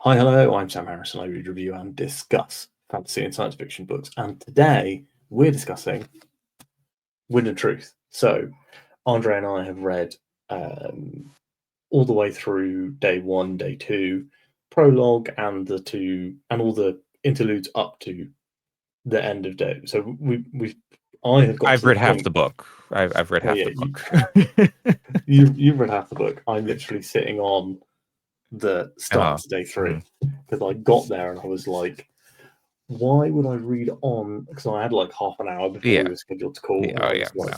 Hi, hello, I'm Sam Harrison. I read, review, and discuss fantasy and science fiction books. And today we're discussing Wind and Truth. So, Andre and I have read all the way through day one, day two, prologue, and all the interludes up to the end of day. So I've read half the book. I've read half the book. You've read half the book. I'm literally sitting on the start to day three because I got there and I was like, why would I read on? Because I had like half an hour before we were scheduled to call. And I was like,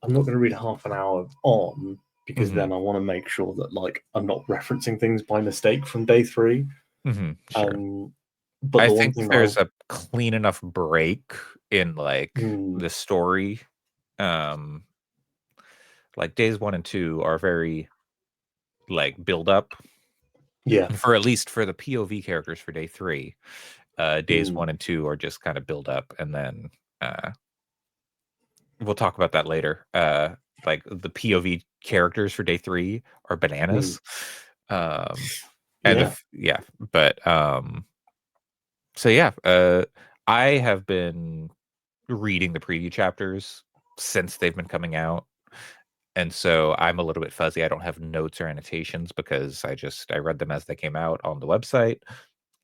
I'm not going to read half an hour on because then I want to make sure that like I'm not referencing things by mistake from day three. Sure. But I think there's a clean enough break in like the story. Like days 1 and 2 are very like build up. Yeah. For at least for the POV characters for day 3. Days 1 and 2 are just kind of build up, and then we'll talk about that later. Like the POV characters for day 3 are bananas. So I have been reading the preview chapters since they've been coming out, and so I'm a little bit fuzzy. I don't have notes or annotations because I read them as they came out on the website,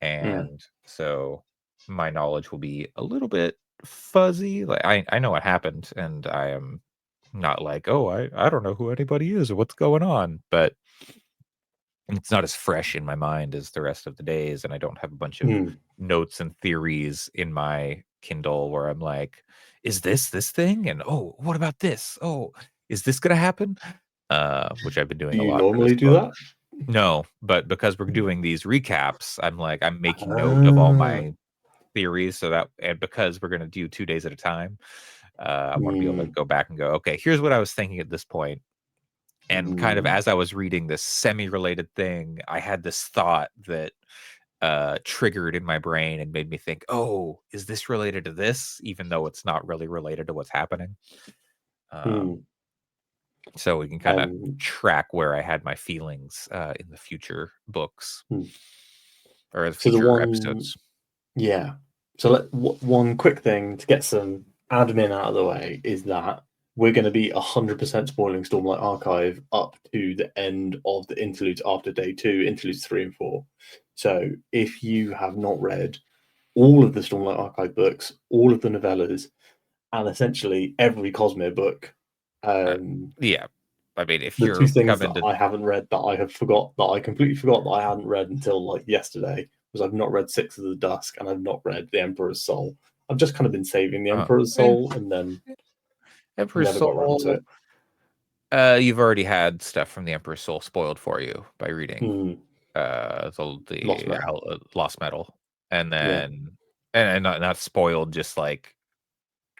and so my knowledge will be a little bit fuzzy. Like I know what happened, and I am not like, oh, I don't know who anybody is or what's going on, but it's not as fresh in my mind as the rest of the days, and I don't have a bunch of notes and theories in my Kindle where I'm like, is this thing? And oh, what about this? Oh, is this gonna happen? Which I've been doing Do a you lot for normally this do book. that? No, but because we're doing these recaps, I'm making note of all my theories and because we're gonna do 2 days at a time, I want to be able to go back and go, okay, here's what I was thinking at this point. And kind of as I was reading this semi-related thing, I had this thought that triggered in my brain and made me think, oh, is this related to this? Even though it's not really related to what's happening. So we can kind of track where I had my feelings in the future books or the future episodes. Yeah. So one quick thing to get some admin out of the way is that we're going to be 100% spoiling Stormlight Archive up to the end of the interludes after day 2, interludes 3 and 4. So if you have not read all of the Stormlight Archive books, all of the novellas, and essentially every Cosmere book, I mean, if the you're 2 things that I haven't read that I completely forgot that I hadn't read until like yesterday was I've not read Six of the Dusk and I've not read The Emperor's Soul. I've just kind of been saving The Emperor's Soul and then Emperor's never got around to it. You've already had stuff from The Emperor's Soul spoiled for you by reading the Lost Metal, and then and not spoiled, just like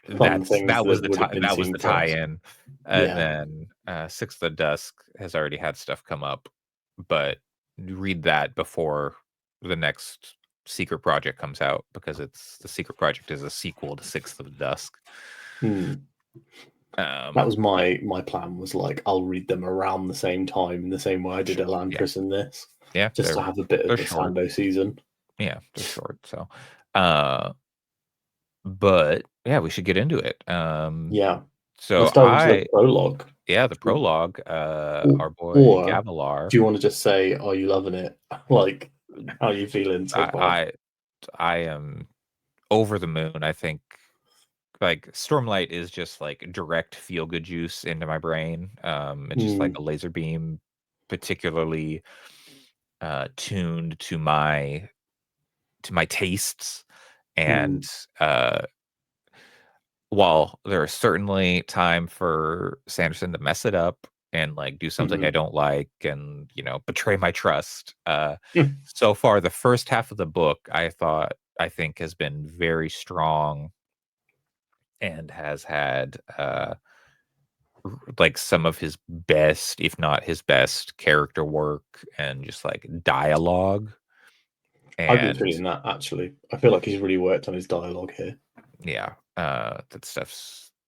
that was the tie-in, and then Six of the Dusk has already had stuff come up, but read that before the next secret project comes out because the secret project is a sequel to Sixth of the Dusk. That was my plan, was like I'll read them around the same time in the same way I did Elantris in this. Just to have a bit of the Sando season. Yeah, they're short. So but yeah, we should get into it. So let's dive into the prologue. The prologue, our boy Gavalar. Do you want to just say, are you loving it? Like, how are you feeling so far? I am over the moon. I think like Stormlight is just like direct feel good juice into my brain. It's just like a laser beam, particularly tuned to my tastes. And while there is certainly time for Sanderson to mess it up and like do something I don't like and, betray my trust. So far, the first half of the book, I think has been very strong and has had like some of his best, if not his best, character work and just like dialogue. I've been feeling that, actually. I feel like he's really worked on his dialogue here. Yeah, that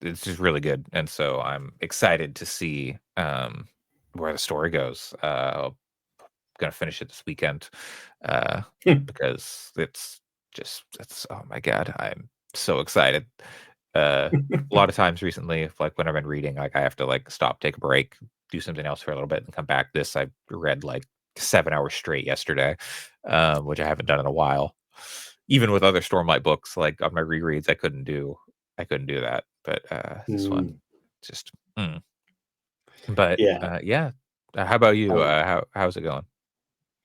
it's just really good, and so I'm excited to see where the story goes. Because gonna finish it this weekend, because it's oh my god, I'm so excited. A lot of times recently, if like when I've been reading, like I have to like stop, take a break, do something else for a little bit, and come back. This I read like 7 hours straight yesterday, which I haven't done in a while. Even with other Stormlight books, like on my rereads, I couldn't do that. But this one, just But Yeah. yeah. How about you? Um, How's it going?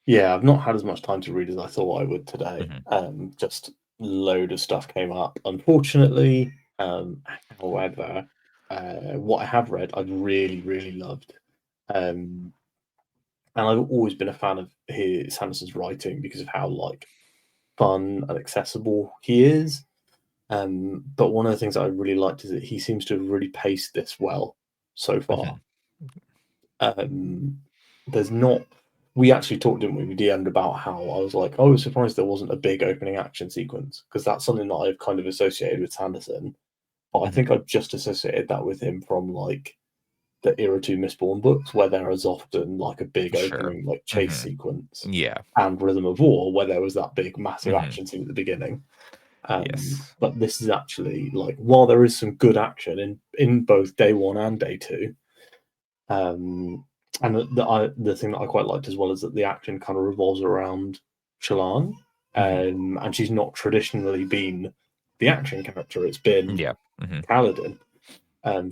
yeah, I've not had as much time to read as I thought I would today. Mhm. Just load of stuff came up, unfortunately. However, what I have read, I've really, really loved. Um, and I've always been a fan of Sanderson's writing because of how like fun and accessible he is. But one of the things that I really liked is that he seems to have really paced this well so far. Mhm. There's not. We actually talked, didn't we? We DM'd about how I was like, I was surprised there wasn't a big opening action sequence because that's something that I've kind of associated with Sanderson. But I think Mhm. I've just associated that with him from like the Era 2 Mistborn books, where there is often like a big Sure. opening like chase Mhm. sequence, Yeah. and Rhythm of War, where there was that big massive Mhm. action scene at the beginning. Yes. But this is actually like, while there is some good action in both day one and day two, and the thing that I quite liked as well is that the action kind of revolves around Shallan, Mhm. and she's not traditionally been the action character; it's been Yeah. Mhm. Kaladin.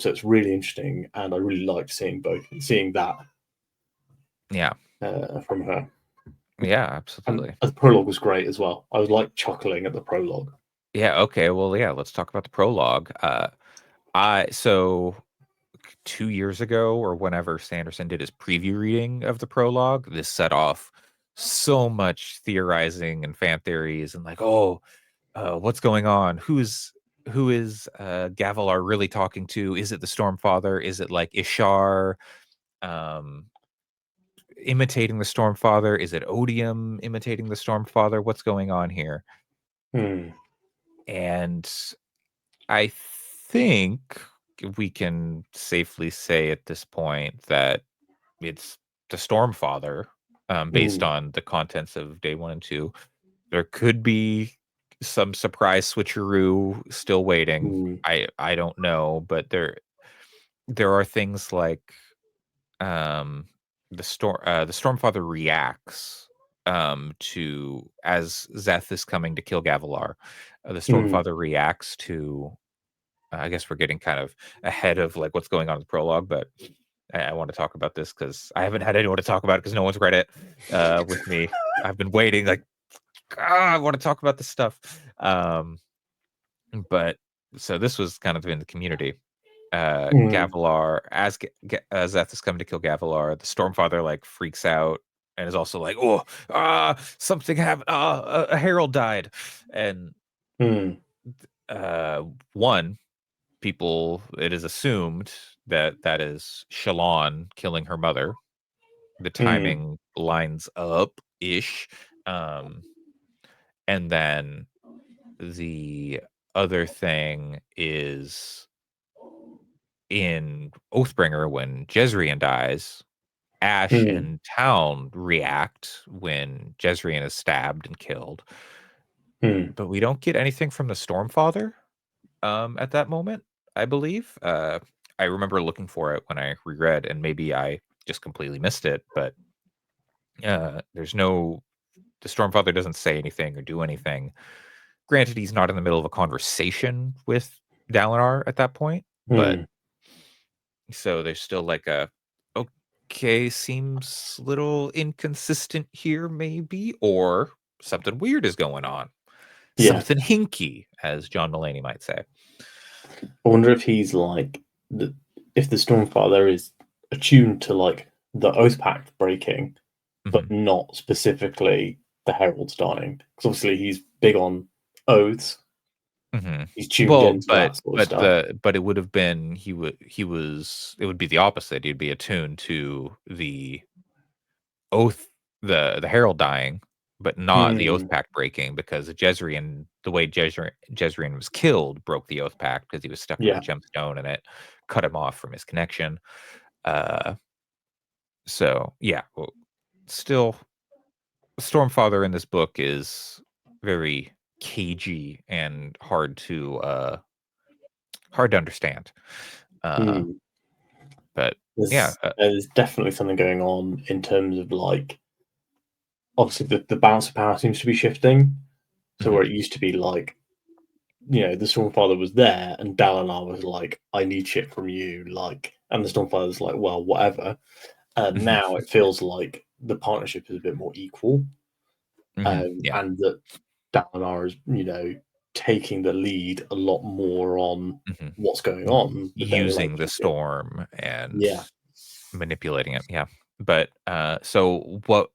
So it's really interesting, and I really liked seeing that Yeah. from her. Yeah, And absolutely. the prologue was great as well. I was like chuckling at the prologue. Yeah, okay, well, yeah, let's talk about the prologue. I so 2 years ago or whenever Sanderson did his preview reading of the prologue, this set off so much theorizing and fan theories and like, "Oh, what's going on? Who is Gavalar really talking to? Is it the Stormfather? Is it like Ishar um, imitating the Stormfather? Is it Odium imitating the Stormfather? What's going on here?" Hmm. And I think we can safely say at this point that it's the Stormfather, based Hmm. on the contents of day 1 and 2. There could be some surprise switcheroo still waiting. Hmm. I don't know, but there are things like, um, the Stormfather reacts, to as Szeth is coming to kill Gavalar, the Hmm. Stormfather reacts to I guess we're getting kind of ahead of, like, what's going on in the prologue, but I wanna talk about this because I haven't had anyone to talk about it because no one's read it, with me. I've been waiting, like, I wanna talk about this stuff. But so this was kind of in the community. Hmm. Gavalar, as Szeth is coming to kill Gavalar, the Stormfather, like, freaks out and is also like, "Oh, something happened, a herald died." And, Hmm. uh, one, people it is assumed that that is Shallan killing her mother. The Hmm. timing lines up-ish. Um, and then the other thing is in Oathbringer when Jezrien dies, Ash Hmm. and Town react when Jezrien is stabbed and killed, Hmm. but we don't get anything from the Stormfather, at that moment, I believe. I remember looking for it when I reread, and maybe I just completely missed it, but, there's no the Stormfather doesn't say anything or do anything. Granted, he's not in the middle of a conversation with Dalinar at that point, but Hmm. so there's still like a, "Okay, seems little inconsistent here maybe," or something weird is going on. Yeah. Something hinky, as John Mulaney might say. I wonder if he's like if the Stormfather is attuned to like the Oath Pact breaking, but Mhm. not specifically the Herald's dying. Because obviously he's big on oaths. Mhm. He's tuned Well, into that sort of stuff. but it would have been he was it would be the opposite. He'd be attuned to the oath, the herald dying, but not the oath Hmm. pact breaking because Jezrien, the way Jezrien was killed, broke the oath pact because he was stuck in Yeah. that gemstone and it cut him off from his connection. Uh, so yeah, well, still. Stormfather in this book is very cagey and hard to understand. But yeah, There's definitely something going on in terms of like, obviously the balance of power seems to be shifting. So where it used to be like, the Stormfather was there and Dalinar was like, I need shit from you, like, and the Stormfather's like, well, whatever. And now it feels like the partnership is a bit more equal. Yeah. And that Dalinar is, taking the lead a lot more on what's going on with their using the relationship. storm and Yeah. manipulating it. Yeah. But so what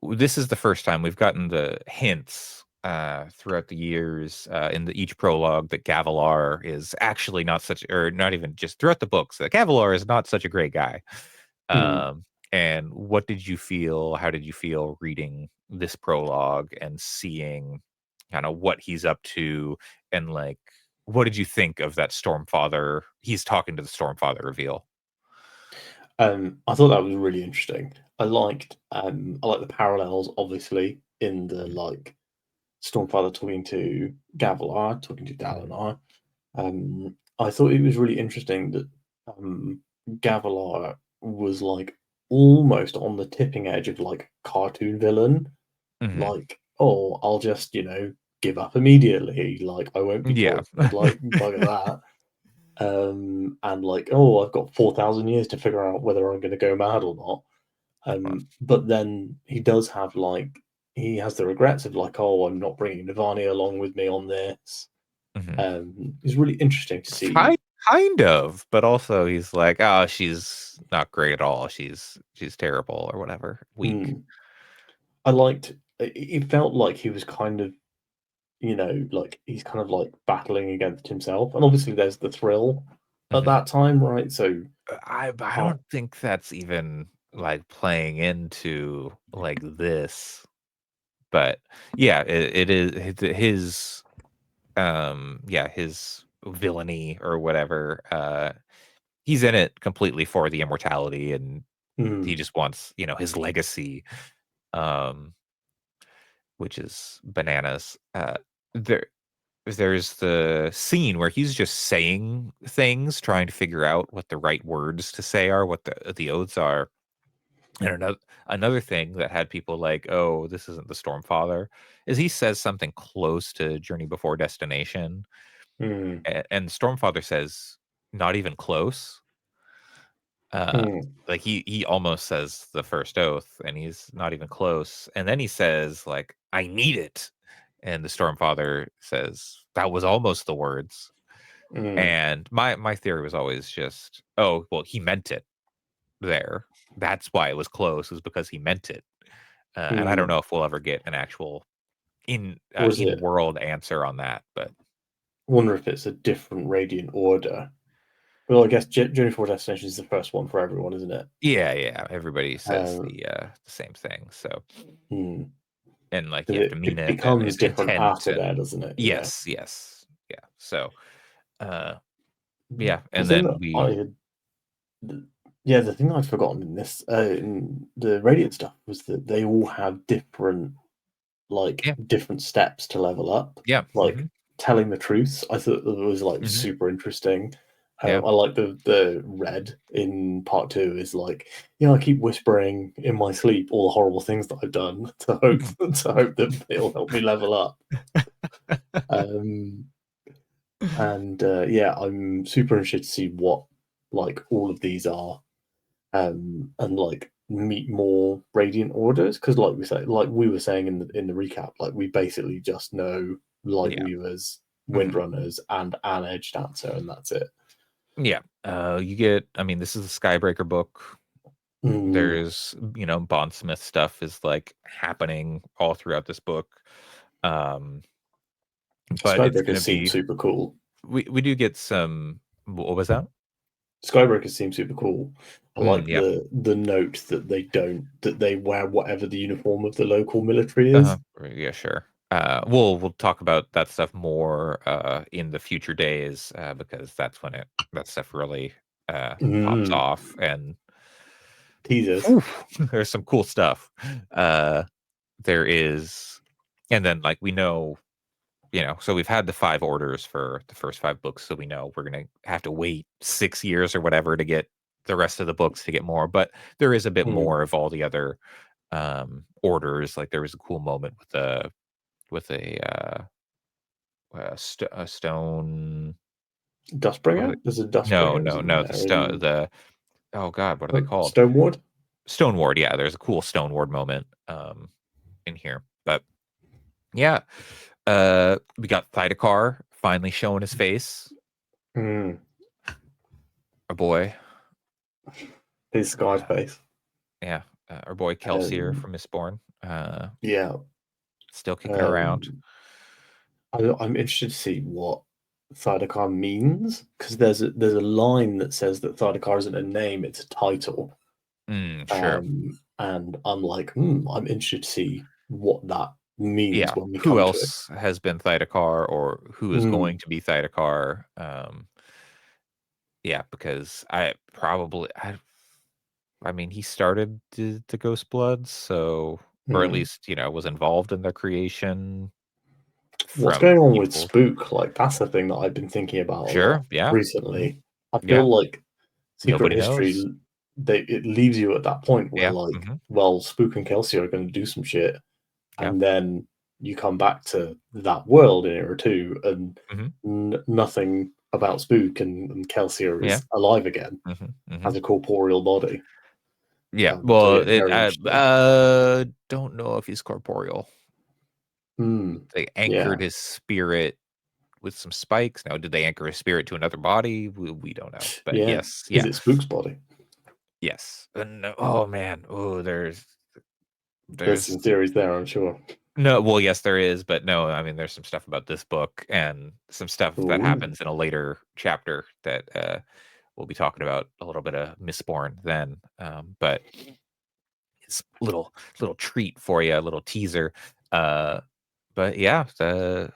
this is the first time we've gotten the hints throughout the years in each prologue that Gavalar is actually not such, or not even just throughout the books, that Gavalar is not such a great guy. And what did you feel? How did you feel reading this prologue and seeing kind of what he's up to? And like, what did you think of that Stormfather? He's talking to the Stormfather reveal. I thought that was really interesting. I liked the parallels, obviously, in the like Stormfather talking to Gavalar, talking to Dalinar. I thought it was really interesting that Gavalar was like almost on the tipping edge of like cartoon villain, like, oh, I'll just give up immediately, like I won't be Yeah. tortured, like bugger that. And like, oh, I've got 4,000 years to figure out whether I'm going to go mad or not. But then he does have like, he has the regrets of like, oh, I'm not bringing Navani along with me on this. It's really interesting to see. Kind of, but also he's like, oh, she's not great at all. She's terrible or whatever. Weak. I liked. It felt like he was kind of, like he's kind of like battling against himself, and obviously there's the thrill at that time, right? So I don't think that's even like playing into like this, but yeah, it is his his villainy or whatever. He's in it completely for the immortality, and he just wants his legacy, um, which is bananas. There's the scene where he's just saying things, trying to figure out what the right words to say are, what the oaths are. And another thing that had people like, "Oh, this isn't the Stormfather," is he says something close to Journey Before Destination, and Stormfather says, "Not even close." Uh, like he almost says the first oath, and he's not even close. And then he says, like, "I need it," and the Stormfather says, "That was almost the words." And my theory was always just, oh, well, he meant it there. That's why it was close, is because he meant it. And I don't know if we'll ever get an actual in world answer on that, but wonder if it's a different Radiant Order. Well, I guess Journey Before Destination is the first one for everyone, isn't it? yeah, everybody says the same thing. So, and like you have to mean it it and becomes different intent, after that, and doesn't it? yes, yeah. So, yeah, The and thing then that I had, the thing I'd forgotten in this, in the Radiant stuff, was that they all have different, like, yeah, different steps to level up. yeah, Like, telling the truth, I thought that was, like, super interesting. yeah. I like the red in part 2 is like, I keep whispering in my sleep all the horrible things that I've done to hope that it'll help me level up. And I'm super interested to see what like all of these are, and like meet more Radiant Orders, because like we were saying in the recap, like we basically just know Lightweavers, Windrunners, and an Edge Dancer, and that's it. Yeah. You get, I mean, this is a Skybreaker book. There's, Bondsmith stuff is like happening all throughout this book. But it's Skybreaker going to seems be, super cool. we do get some, what was that? Skybreaker seems super cool. I like Yeah. the note that they wear whatever the uniform of the local military is. Yeah, sure. We'll talk about that stuff more in the future days, because that's when that stuff really pops off, and Teasers. whew, there's some cool stuff. there is, and then like we know, so we've had the 5 orders for the first 5 books, so we know we're gonna have to wait 6 years or whatever to get the rest of the books to get more. But there is a bit more of all the other orders. Like there was a cool moment with a stone. Dustbringer? There's a No, Dustbringer no, in no. there. In Oh God, what are they called? Stoneward? Stone Ward. Yeah, there's a cool Stone Ward moment in here. But yeah, we got Thydakar finally showing his face. Mm. Our boy. His sky face. Yeah, our boy Kelsier from Mistborn. Yeah. Still kicking around. I'm interested to see what Thydakar means, because there's a line that says that Thydakar isn't a name, it's a title. Sure. And I'm like, I'm interested to see what that means when we who come else to it. has been Thydakar, or who is going to be Thydakar? Yeah, because I mean, he started the Ghostbloods, so, or at least was involved in their creation. What's From going on with people. Spook? Like, that's the thing that I've been thinking about a lot recently. I feel like Secret Nobody History, knows. it leaves you at that point where, well, Spook and Kelsier are going to do some shit, and then you come back to that world in Era 2, and nothing about Spook and Kelsier is alive again, has a corporeal body. Yeah, So, don't know if he's corporeal. They They anchored his spirit with some spikes. Now, did they anchor his spirit to another body? We don't know. But yes, Is it Spook's body? Yes. Oh man. Oh, there's some theories there, I'm sure. No, well, yes, there is, but no, I mean, there's some stuff about this book and some stuff that happens in a later chapter that we'll be talking about a little bit of Mistborn then. But it's a little treat for you, a little teaser. But yeah, the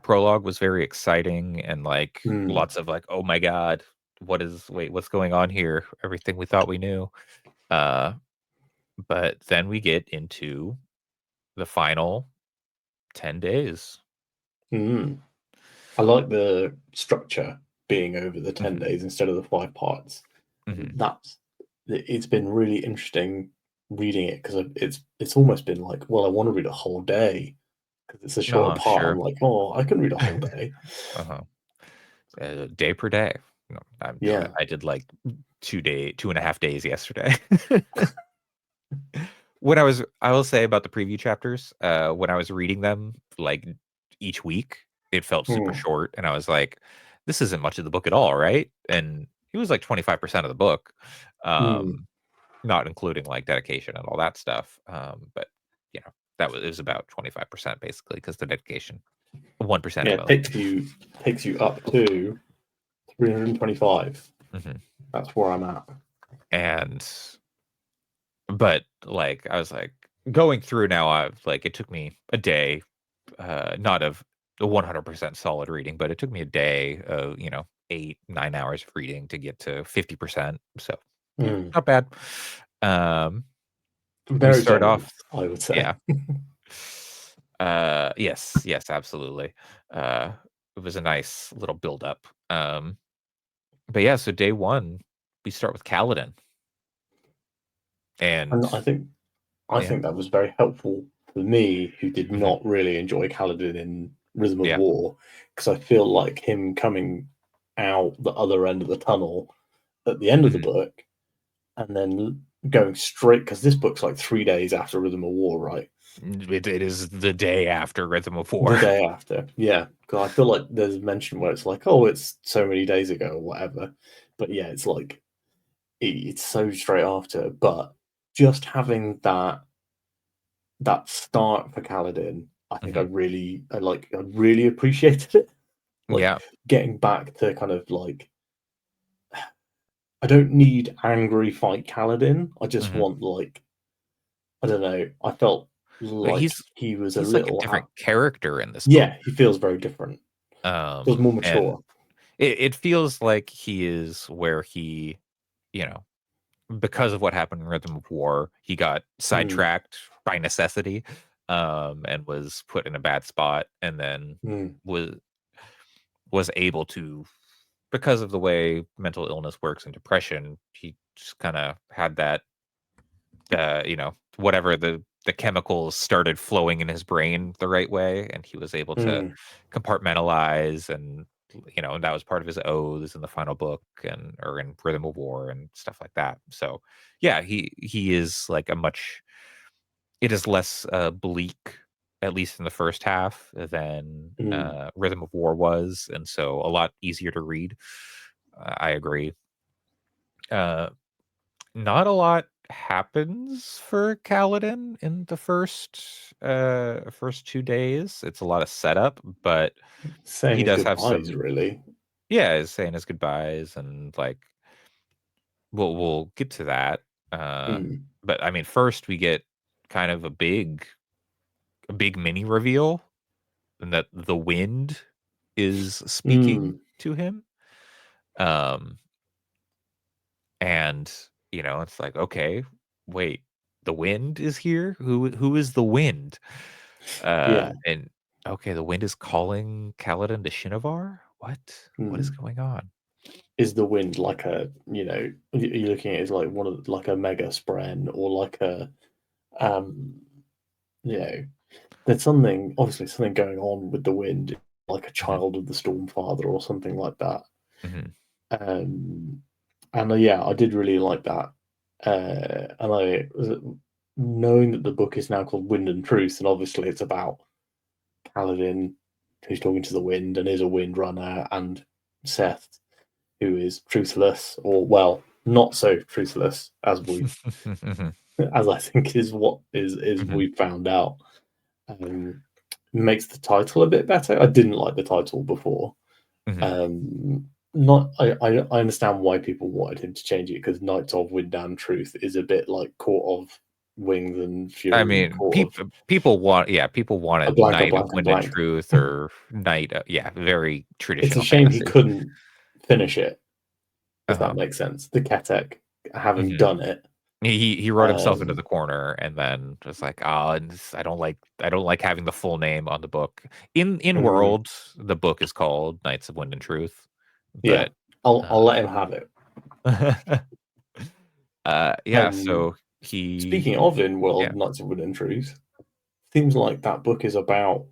prologue was very exciting and like lots of like, oh my God, what's going on here? Everything we thought we knew. But then we get into the final 10 days. I like the structure being over the 10 days instead of the 5 parts. It's been really interesting reading it, because it's almost been like, well, I want to read a whole day because it's a shorter part. Sure. I'm like, oh, I can read a whole day. Day per day. I did like 2.5 days yesterday. I will say about the preview chapters, when I was reading them like each week, it felt super short, and I was like, this isn't much of the book at all, right? And it was like 25% of the book, not including like dedication and all that stuff. But it was about 25% basically, because the dedication 1%. Yeah, it takes you up to 325. That's where I'm at. But like I was like going through now, it took me a day, not of the 100% solid reading, but it took me a day of 8-9 hours of reading to get to 50%. So not bad. Very we start generous, off, I would say. Yes, absolutely. It was a nice little build up. But yeah, so day 1 we start with Kaladin. And I think that was very helpful for me, who did not really enjoy Kaladin in Rhythm of War, because I feel like him coming out the other end of the tunnel at the end of the book and then going straight, because this book's like 3 days after Rhythm of War, right? It is the day after Rhythm of War. The day after, yeah. Because I feel like there's mention where it's like, oh, it's so many days ago or whatever. But yeah, it's like, it's so straight after. But just having that start for Kaladin, I think I really appreciated it. Like, getting back to kind of like, I don't need angry fight Kaladin. I just want like, I don't know. I felt like he was he's like a different character in this book. Yeah, he feels very different. Feels more mature. It feels like he is where he, because of what happened in Rhythm of War, he got sidetracked by necessity. and was put in a bad spot, and then Mm. was able to, because of the way mental illness works and depression, he just kind of had that, whatever the chemicals started flowing in his brain the right way, and he was able to Mm. compartmentalize, and and that was part of his oaths in the final book, and or in Rhythm of War and stuff like that. So yeah, he is like a much, it is less bleak, at least in the first half, than Mm. Rhythm of War was, and so a lot easier to read. I agree. Uh, Not a lot happens for Kaladin in the first 2 days. It's a lot of setup, but Saying he his does have goodbyes, some, really. yeah, he's saying his goodbyes, and like we'll get to that. Uh Mm. but I mean, first we get kind of a big mini reveal, and that the wind is speaking Mm. to him. Um and it's like, okay, wait, the wind is here? Who is the wind? Yeah. And okay, the wind is calling Kaladin to Shinovar? What is Mm. going on? Is the wind like a, you're looking at it as like one of like a mega spren or like a, um, you know, there's something, obviously something going on with the wind, like a Mhm, child of the Stormfather or something like that. mhm, Um, and yeah, I did really like that. And I knowing that the book is now called Wind and Truth, and obviously it's about Kaladin, who's talking to the wind and is a wind runner, and Szeth, who is truthless, or well, not so truthless as we've, mhm, as I think is what is mhm, we found out. Um, Makes the title a bit better. I didn't like the title before. mhm. Not I understand why people wanted him to change it, because Knights of Wind and Truth is a bit like Court of Wings and I Fury and mean, Court of people a wanted blank, a Knight of blank, and Wind and blank. Truth, or Knight, yeah, very It's a traditional shame he fantasy. couldn't finish it, if that Uh-huh. makes sense. The Ketek, having Mhm. done it, He wrote himself into um, the corner, and then just like, "Ah, I don't like having the full name on the book." In mm, world, the book is called Knights of Wind and Truth, yeah, but, I'll uh let him have it. yeah, Um, so he Speaking of in yeah. world Knights of Wind and Truth, seems like that book is about,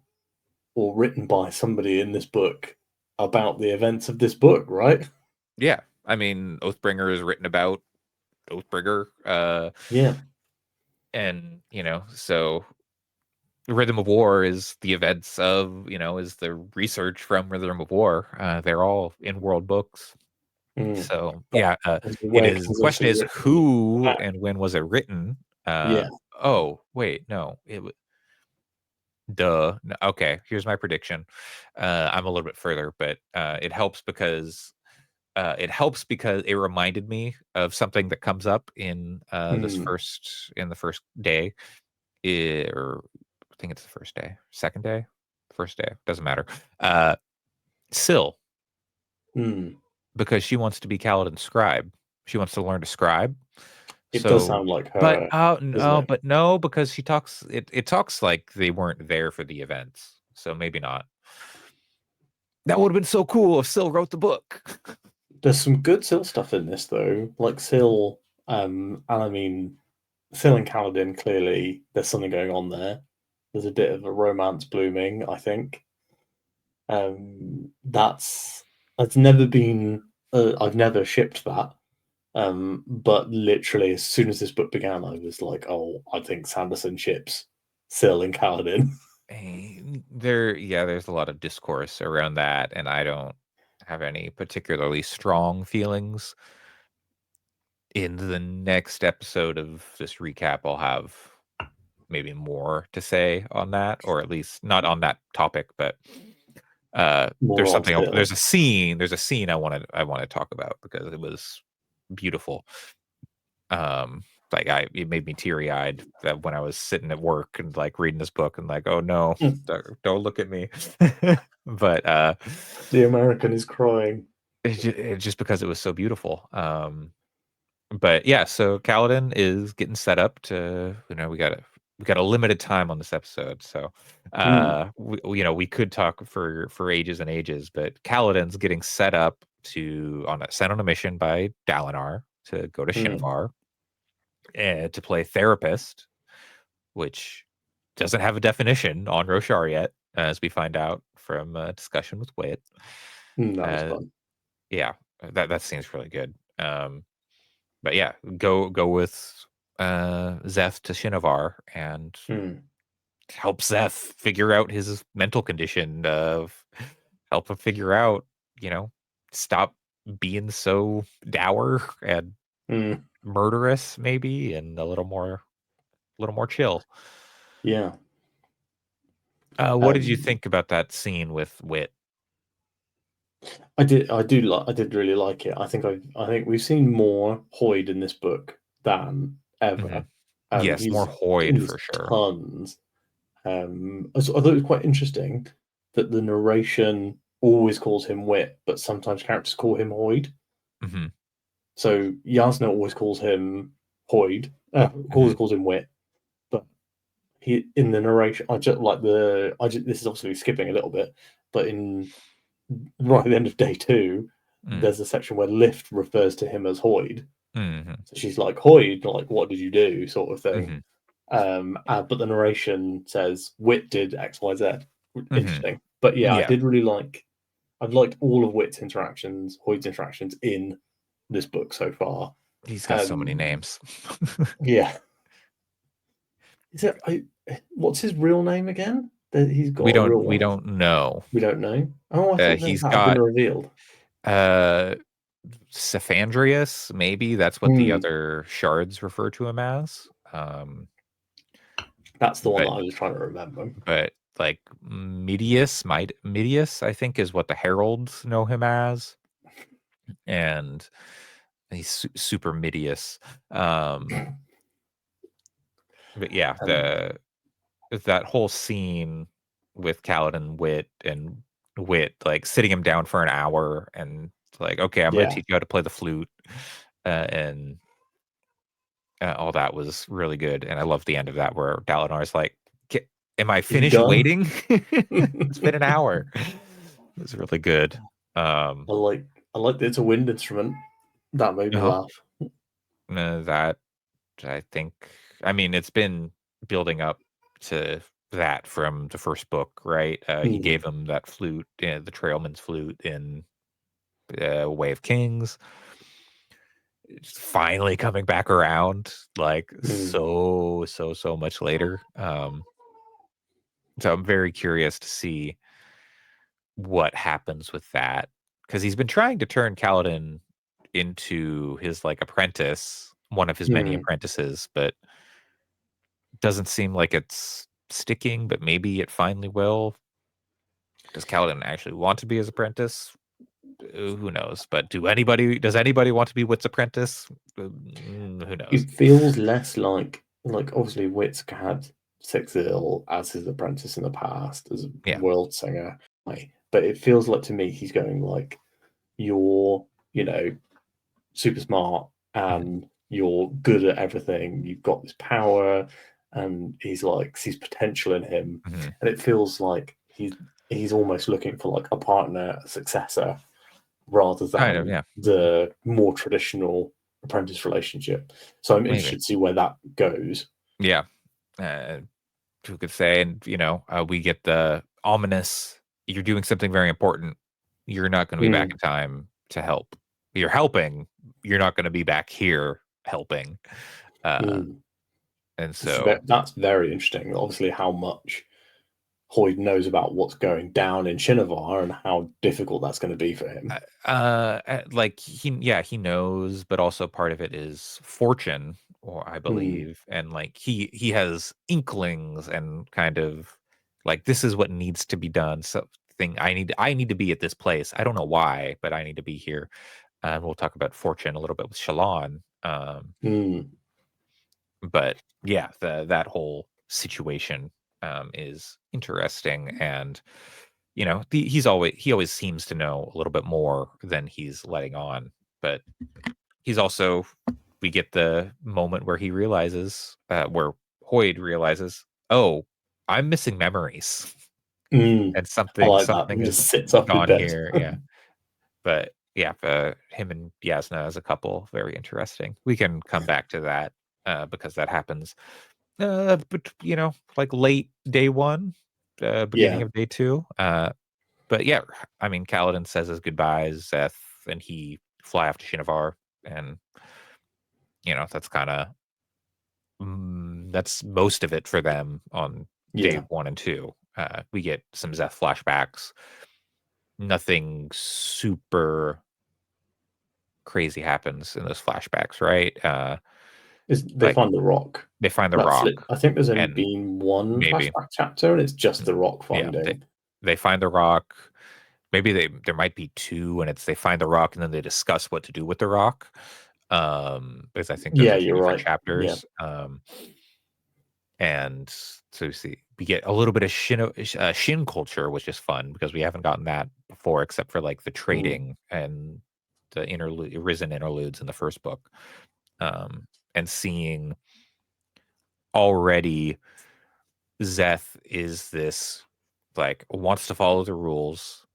or written by somebody in this book about the events of this book, right? Yeah, I mean, Oathbringer is written about Oathbringer, Yeah. and, so Rhythm of War is the events of, is the research from Rhythm of War. They're all in-world books. Mm. So, But yeah, obviously it where is the King's question also is written who that. and when was it written? Uh, Yeah. oh, wait, no, duh. Okay, here's my prediction. I'm a little bit further, but it helps because it reminded me of something that comes up Mm. in the first day, or I think it's the first day, second day, first day, doesn't matter. Uh, Syl, Mm. because she wants to be Kaladin's scribe. She wants to learn to scribe. It does So, sound like but her, doesn't no, it? but no, because it talks like they weren't there for the events. So maybe not. That would have been so cool if Syl wrote the book. There's some good Syl stuff in this though. Like Syl, and I mean Syl and Kaladin, clearly there's something going on there. There's a bit of a romance blooming, I think. That's never been I've never shipped that. But literally, as soon as this book began, I was like, "Oh, I think Sanderson ships Syl and Kaladin." There's a lot of discourse around that, and I don't have any particularly strong feelings. In the next episode of this recap, I'll have maybe more to say on that, or at least not on that topic, but More on Syl. there's a scene I want to talk about because it was beautiful. Like it made me teary eyed that when I was sitting at work and like reading this book and like, oh no, Mm. don't look at me. But The American is crying. it's just because it was so beautiful. But yeah, so Kaladin is getting set up to, we got got a limited time on this episode, so we could talk for ages and ages. But Kaladin's getting set up sent on a mission by Dalinar to go to Shinovar and to play therapist, which doesn't have a definition on Roshar yet, as we find out from a discussion with Wit. That was fun. Yeah, that seems really good. But yeah, go with Szeth to Shinovar and help Szeth figure out his mental condition. Help him figure out, stop being so dour and murderous, maybe, and a little more chill. Yeah. What did you think about that scene with Wit? I did really like it. I think we've seen more Hoyd in this book than ever. Yes, more Hoyd for sure. Tons. I thought it was quite interesting that the narration always calls him Wit, but sometimes characters call him Hoyd. So Yasna always calls him Hoyd, calls him Wit, but he in the narration, this is obviously skipping a little bit, but right at the end of day 2, there's a section where Lift refers to him as Hoyd. So she's like, Hoyd, like, what did you do, sort of thing. But the narration says Wit did X, Y, Z. Interesting. But yeah, I did really I've liked all of Wit's interactions, Hoyd's interactions in this book so far. He's got so many names. Yeah. What's his real name again? He's got we don't know. We don't know. Oh, I thought he's that had been revealed. Cephandrius, maybe that's what the other shards refer to him as. That's the one that I was trying to remember. But like Medius, I think, is what the heralds know him as, and he's super Medius. But yeah, that whole scene with Kaladin and Wit, like sitting him down for an hour and like, okay, I'm going to teach you how to play the flute, and all that was really good. And I love the end of that where Dalinar's like, am I finished waiting? It's been an hour. It was really good. I like that it's a wind instrument. That made me laugh. That, I think, I mean, it's been building up to that from the first book, right? He gave him that flute, the Trailman's flute in Way of Kings. It's finally coming back around, like so much later. So I'm very curious to see what happens with that, because he's been trying to turn Kaladin into his like apprentice, one of his many apprentices, but doesn't seem like it's sticking. But maybe it finally will. Does Kaladin actually want to be his apprentice? Who knows? But does anybody want to be Wit's apprentice? Who knows? It feels less like obviously Wit's had Sixil as his apprentice in the past as a world singer, but it feels like to me he's going like, you're super smart and you're good at everything, you've got this power, and he's like sees potential in him, and it feels like he's almost looking for like a partner, a successor, rather than the more traditional apprentice relationship. So I'm interested to see where that goes. Yeah. Who could say? And we get the ominous, you're doing something very important, you're not going to be back in time to help. You're helping, you're not going to be back here helping. And so that's very interesting. Obviously how much Hoyd knows about what's going down in Shinovar and how difficult that's going to be for him. Like he knows, but also part of it is fortune, or I believe, and like he has inklings and kind of like, this is what needs to be done. Something I need to be at this place. I don't know why, but I need to be here. And we'll talk about fortune a little bit with Shallan. But yeah, that whole situation is interesting, and he always seems to know a little bit more than he's letting on. But he's also, we get the moment where he realizes, where Hoyd realizes, oh, I'm missing memories. Mm, And I something like that. He is just sits up in gone bed. here. Yeah. But yeah, him and Yasna as a couple, very interesting. We can come back to that because that happens, but like late day one, beginning Yeah, of day two. But yeah, I mean, Kaladin says his goodbyes, Szeth, and he fly off to Shinovar, and that's kind of that's most of it for them on day yeah. 1 and 2. We get some Szeth flashbacks. Nothing super crazy happens in those flashbacks, right? They Like find the rock. they find the That's it. rock, I think there's only and been one maybe flashback chapter, and it's just the rock yeah, finding. they find the rock. Maybe there might be 2, and it's they find the rock and then they discuss what to do with the rock. Because I think those Yeah, are 2 you're different right. Yeah. chapters. And so we get a little bit of Shin culture, which is fun because we haven't gotten that before, except for like the Mm, trading and the risen interludes in the first book. And seeing already Szeth is this like wants to follow the rules.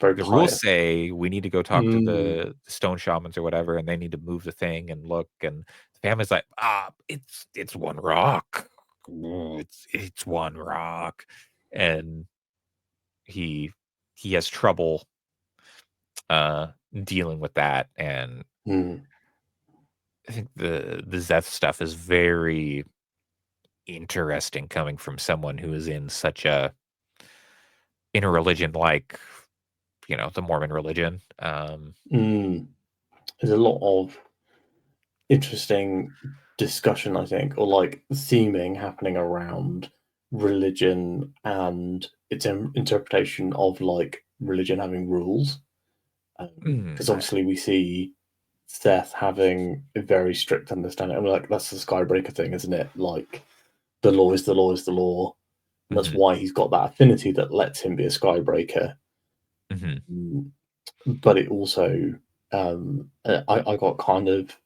very The rules pious. say we need to go talk to Mm, the stone shamans or whatever, and they need to move the thing and look. And the family's like, it's one rock. Ooh, it's one rock, and he has trouble dealing with that. And mm, I think the Szeth stuff is very interesting coming from someone who is in a religion like the Mormon religion. mm. There's a lot of interesting discussion, I think, or like theming happening around religion and its interpretation of like religion having rules. Because Mm, obviously we see Seth having a very strict understanding. I mean, like that's the Skybreaker thing, isn't it? Like the law is the law is the law. And that's mhm, why he's got that affinity that lets him be a Skybreaker. mhm. Mm, but it also, I got kind of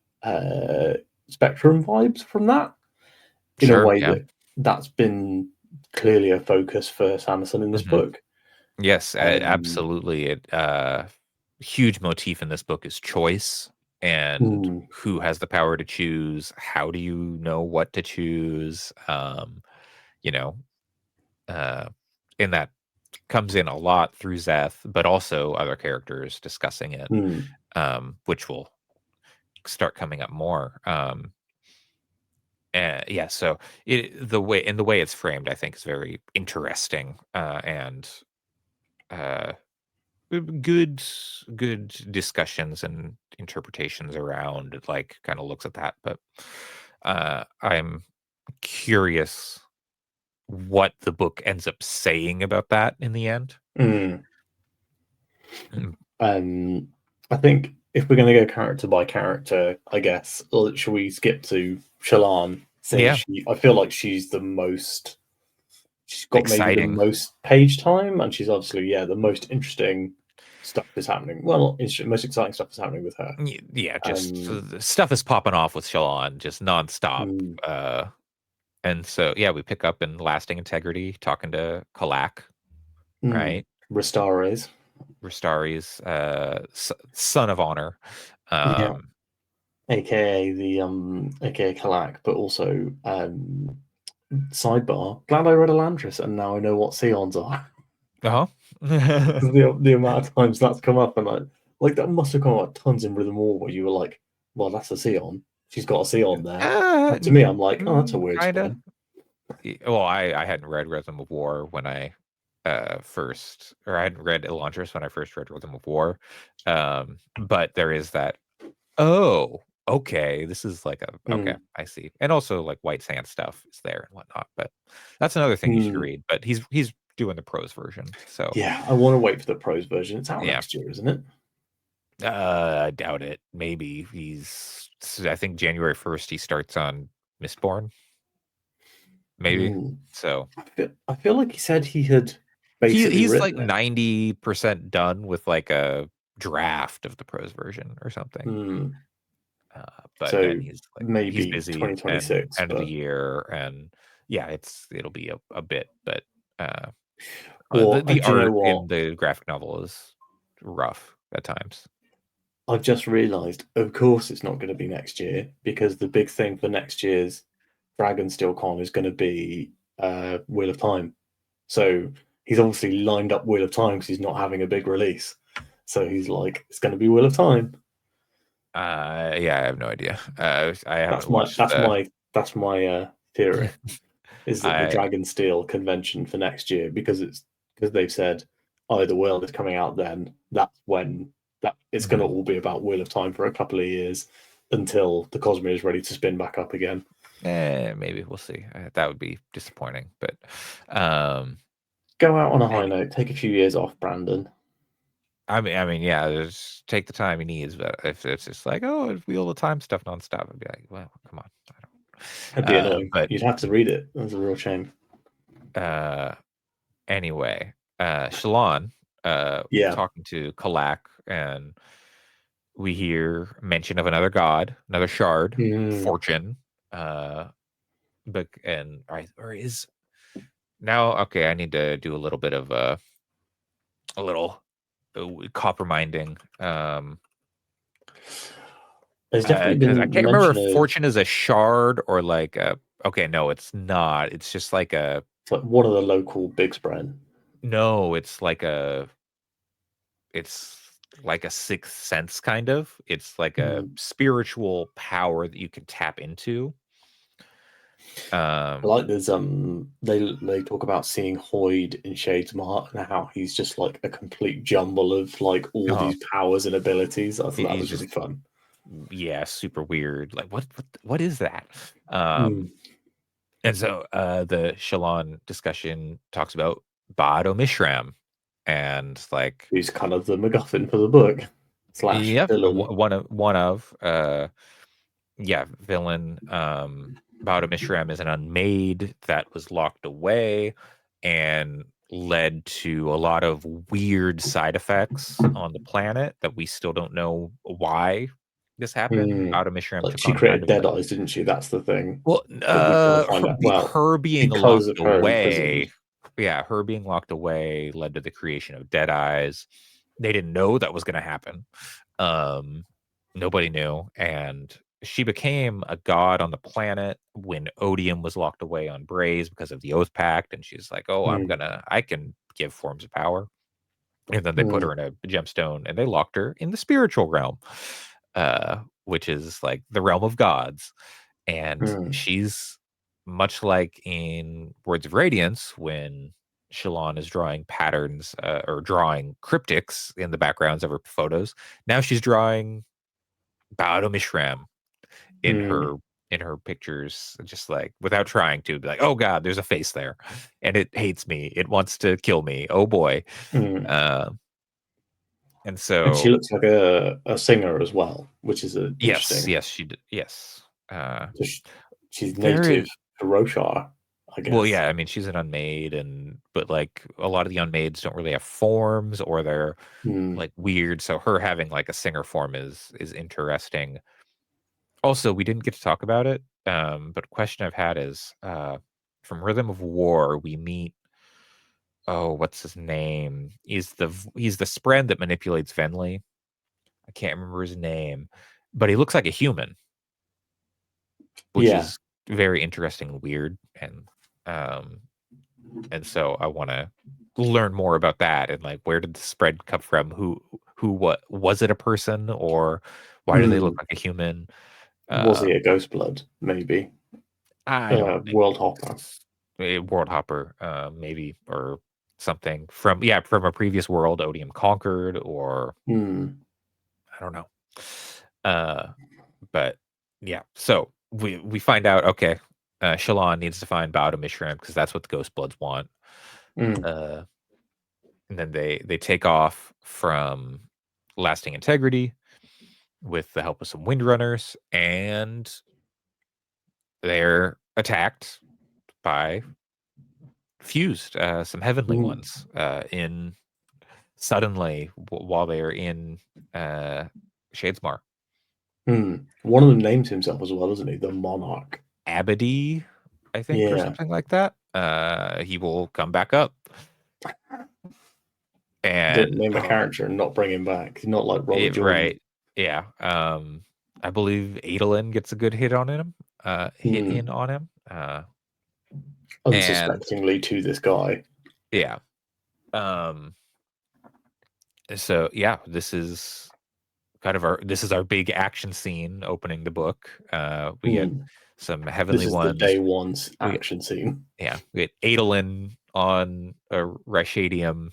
Spectrum vibes from that in a Sure, way yeah. that's been clearly a focus for Sanderson in this Mhm. book. Yes, Um, absolutely. Huge motif in this book is choice and mm, who has the power to choose. How do you know what to choose? You know, uh, and that comes in a lot through Szeth, but also other characters discussing it, mm, which will start coming up more. Yeah, so the way it's framed, I think, is very interesting, and uh, good discussions and interpretations around like kind of looks at that. But I'm curious what the book ends up saying about that in the end. mm. Mm, I think if we're going to go character by character, I guess, or should we skip to Shallan? Seeing as yeah, I feel like she's the most, she's got maybe the exciting. most page time, and she's obviously, yeah, the most interesting stuff is happening. Well, not interesting, most exciting stuff is happening with her. Yeah, just Um, the stuff is popping off with Shallan just nonstop. mm, And so yeah, we pick up in lasting integrity talking to Kalak, mm, right? Restares, Rastari's son of honor. yeah, Um, aka aka Kalak, but also sidebar. Glad I read Elantris, and now I know what Seons are. uh-huh. The amount of times that's come up, and like that must have come up tons in Rhythm War where you were like, well, that's a Seon. She's got a Seon there. And to me, I'm like, oh, that's a weird Kinda. spawn. Well, I hadn't read Rhythm of War when I first, or I hadn't read Elantris when I first read Rhythm of War. But there is that, oh, okay, this is like okay, Mm, I see. And also like White Sand stuff is there and whatnot. But that's another thing you should mm. read. But he's doing the prose version. So Yeah, I want to wait for the prose version. It's out yeah. next year, isn't it? I doubt it. Maybe I think January 1st he starts on Mistborn. Maybe. Mm. So I feel like he said he had basically he's like written it. 90% done with like a draft of the prose version or something. Mm. But So then he's maybe busy and 2026, end of the but year and Yeah, it'll be a bit, but Or the do you know art what? in the graphic novel is rough at times. I've just realised, of course, it's not going to be next year because the big thing for next year's Dragonsteel Con is going to be Wheel of Time. So he's obviously lined up Wheel of Time because he's not having a big release. So he's like, it's going to be Wheel of Time. Yeah, I have no idea. I haven't That's my watched that's my that's my theory. Is that the I Dragonsteel convention for next year because they've said either World is coming out then. That's when that it's going to mhm. all be about Wheel of Time for a couple of years until the Cosmere is ready to spin back up again. Maybe we'll see. That would be disappointing, but um, Go out on a high any- note. Take a few years off, Brandon. I mean, yeah, just take the time he needs. But if it's just like, oh, it's Wheel of Time stuff nonstop, I'd be like, well, come on, I That'd be don't. annoying. But You'd have to read it. That's a real shame. anyway, Shallan, Yeah. talking to Kalak, and we hear mention of another god, another shard, Mm. Fortune. But and or is now okay. I need to do a little bit of a little copper minding. There's definitely Because I been can't remember mention if of Fortune is a shard or like a. Okay, no, it's not. It's just like a. like one of the local big spread. No, it's like a. It's like a sixth sense kind of. It's like a Mm. spiritual power that you can tap into. I like there's they talk about seeing Hoyd in Shadesmart and how he's just like a complete jumble of like all Oh, these powers and abilities. I thought that he's was really just fun. yeah, super weird. Like what is that? Um Mm. and so the Shallan discussion talks about Bado Mishram and like Who's kind of the MacGuffin for the book slash yep, villain. one of yeah, villain Bado Mishram is an unmade that was locked away and led to a lot of weird side effects on the planet that we still don't know why this happened. Mm. Bado Mishram Like took she on kind created of Dead Eyes, didn't she? That's the thing well, that we kind of find out. Well, her being because locked of her imprisoned. away, yeah, her being locked away led to the creation of Dead Eyes. They didn't know that was going to happen. Um, Nobody knew, and she became a god on the planet when Odium was locked away on Braze because of the Oath Pact, and she's like, "Oh, Mm. I can give forms of power." And then they put Mm. her in a gemstone, and they locked her in the spiritual realm, which is like the realm of gods. And Mm. she's much like in Words of Radiance when Shallan is drawing patterns or drawing cryptics in the backgrounds of her photos. Now she's drawing Bado Mishram in Mm. her pictures, just like without trying to be like, oh god, there's a face there, and it hates me. It wants to kill me. Oh boy. Mm. Uh, and And she so looks like a singer as well, which is yes, interesting. yes, she did. Yes. Uh, So she's native very to Roshar, I well, guess. yeah, I mean, she's an unmade, and but like a lot of the unmades don't really have forms, or they're Mm. like weird. So her having like a singer form is interesting. Also, we didn't get to talk about it, but a question I've had is from Rhythm of War, we meet oh, what's his name? He's the spread that manipulates Venli. I can't remember his name, but he looks like a human, which Yeah. is very interesting and weird, um and so I want to learn more about that and like where did the spread come from? What was it a person or why do they look Mm. like a human? Was Uh, he a Ghostblood? Maybe. I don't think World Hopper. a world hopper, maybe or something from yeah from a previous world Odium conquered or Mm. I don't know. Uh, but yeah, so we find out okay, Shallan needs to find Bao to Mishram because that's what the Ghostbloods want. Mm. Uh, and then they take off from Lasting Integrity with the help of some Windrunners, and they're attacked by fused some heavenly Mm. ones in suddenly while they're in uh, Shadesmar. Mm. One of them names himself as well, doesn't he? The Monarch. Abadi, I think, or Yeah. something like that. He will come back up. Don't And name a character and not bring him back. He's not like Robert Jordan. right. Yeah. I believe Adolin gets a good hit on him. Hit in on him. And Unsuspectingly to this guy. yeah. So yeah, this is kind of our big action scene opening the book. We get some heavenly This is ones. the day one's We action scene. Yeah, we get Adolin on a Rashadium,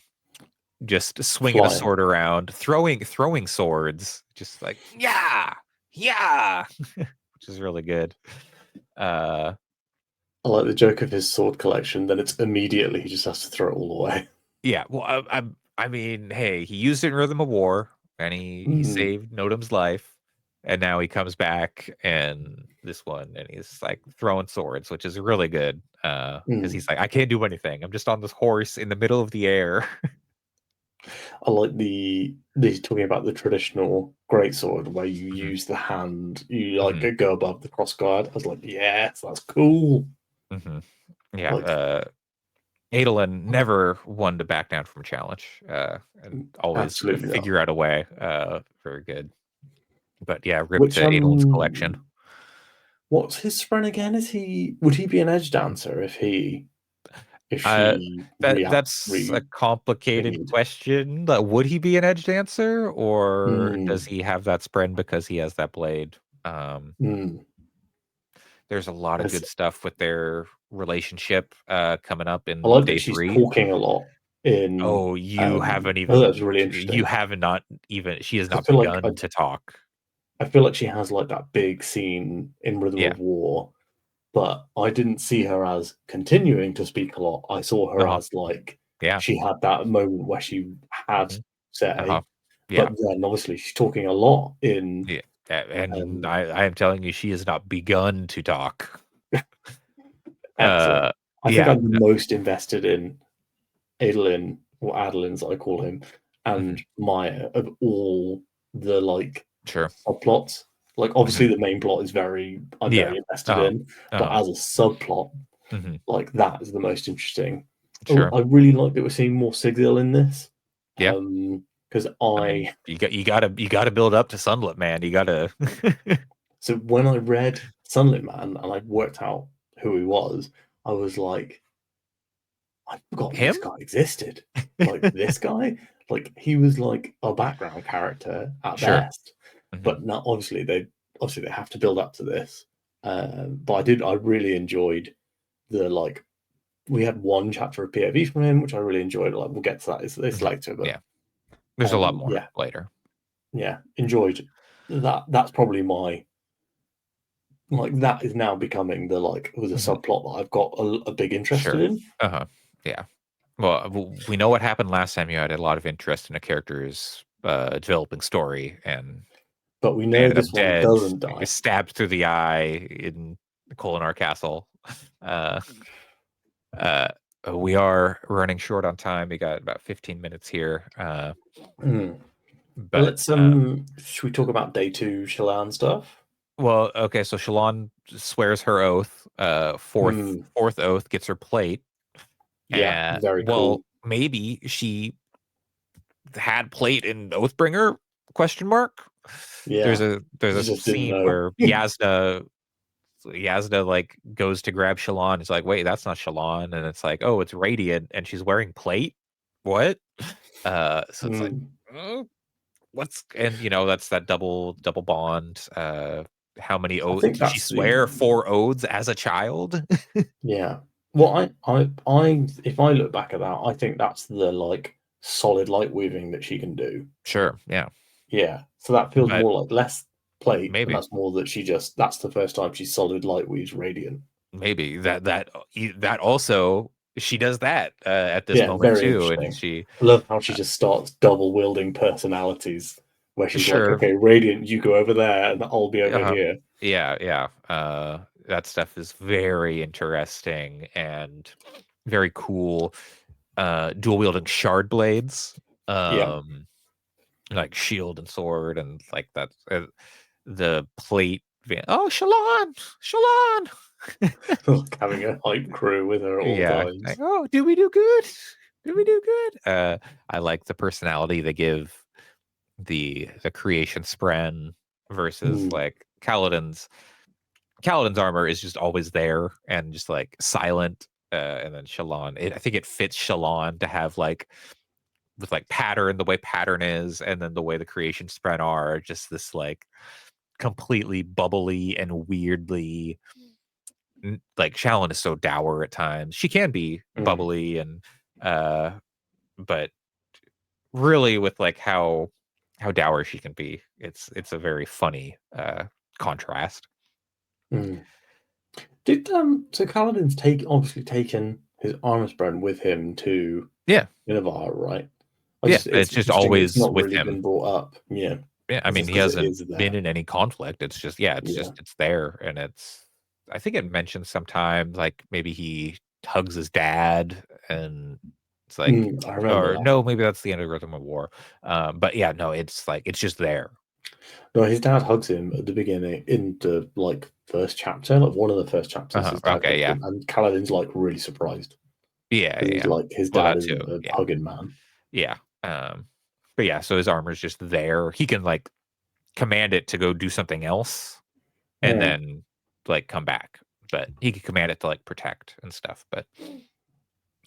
just swinging a Flying. sword around, throwing swords, just like yeah, which is really good. I like the joke of his sword collection. Then it's immediately he just has to throw it all away. Yeah, well, I mean, hey, he used it in Rhythm of War, and he saved Nodum's life, and now he comes back in this one, and he's like throwing swords, which is really good. Because he's like, I can't do anything. I'm just on this horse in the middle of the air. I like the talking about the traditional greatsword where you use the hand, you like go above the crossguard. I was like, yes, that's cool. Yeah, Like, Adolin never one to back down from a challenge, and always figure out a way. Very good. But yeah, rip to Adolin's collection. What's his friend again? Would he be an edge dancer if she that's a complicated question. Would he be an edge dancer, or does he have that spren because he has that blade? There's a lot of good stuff with their relationship coming up in I like day that she's 3. talking a lot. You haven't even. That's really interesting. You have not even. She has not begun to talk. I feel like she has like that big scene in Rhythm of War, but I didn't see her as continuing to speak a lot. I saw her as like she had that moment where she had say, but then obviously she's talking a lot in. Yeah, and I am telling you, she has not begun to talk. Excellent. I think I'm the most invested in Adolin, or Adolin as I call him, and Maya of all the like subplots. Like obviously the main plot is I'm very invested in, but as a subplot, like that is the most interesting. Sure. I really like that we're seeing more Sigil in this. Yeah. Because you gotta build up to Sunlit Man. You gotta. So when I read Sunlit Man and I worked out who he was, I was like, I forgot this guy existed. Like this guy, like he was like a background character at best. But now obviously they have to build up to this. But I really enjoyed the like. We had one chapter of POV from him, which I really enjoyed. Like we'll get to that. It's later, but there's a lot more later. Yeah, enjoyed that. That's probably my like that is now becoming the like was a subplot that I've got a big interest in. Yeah. Well, we know what happened last time. You had a lot of interest in a character's developing story, but we know this one doesn't die. Stabbed through the eye in Kholinar Castle. We are running short on time. We got about 15 minutes here. But let's should we talk about day 2 Shallan stuff? Well, okay, so Shallan swears her oath. Fourth oath gets her plate. Yeah, very cool. Well, maybe she had plate in Oathbringer? Question mark. Yeah, there's a scene where Yasna like goes to grab Shallan. It's like, wait, that's not Shallan, and it's like, oh, it's Radiant, and she's wearing plate. What? So it's like, what's and that's that double bond. How many oaths did she swear? 4 oaths as a child. Yeah. Well, I if I look back at that, I think that's the like solid light weaving that she can do. Sure. Yeah. Yeah. So that feels more like less plate. Maybe that's more that that's the first time she's solid light weaves Radiant. Maybe that also she does that at this moment too, and I love how she just starts double wielding personalities. Where she's like, okay, Radiant, you go over there, and I'll be over here. Yeah. That stuff is very interesting and very cool. Dual wielding shard blades, like shield and sword, and like that. The plate. Oh, Shallan! Like having a hype crew with her at all Yeah. times. Like, oh, do we do good? Do we do good? I like the personality they give the creation spren versus Mm, like Kaladin's armor is just always there and just like silent. And then Shallan, I think it fits Shallan to have like with like pattern, the way pattern is, and then the way the creation spread are just this like completely bubbly and weirdly like Shallan is so dour at times. She can be mm, bubbly and uh but really with like how dour she can be, it's a very funny contrast. mm. Did so Kaladin's obviously taken his armor brand with him to Yeah. Nineveh, right? Yeah, It's it's just interesting it's always not with really him. been brought up. Yeah. Yeah, I It's mean, just he because it hasn't is been there. in any conflict. It's just yeah, Yeah. it's there, and it's I think it mentions sometimes like maybe he hugs his dad, and it's like, I remember or that. no, maybe that's the end of Rhythm of War. But yeah, no, it's like it's just there. No, his dad hugs him at the beginning in the like first chapter, like one of the first chapters. His dad Okay, hugs yeah, him, and Kaladin's like really surprised yeah, because he's yeah. like his Well, dad that too. isn't a Yeah, hugging man. yeah. But yeah, so his armor's just there. He can like command it to go do something else, and Yeah, then like come back. But he could command it to like protect and stuff. But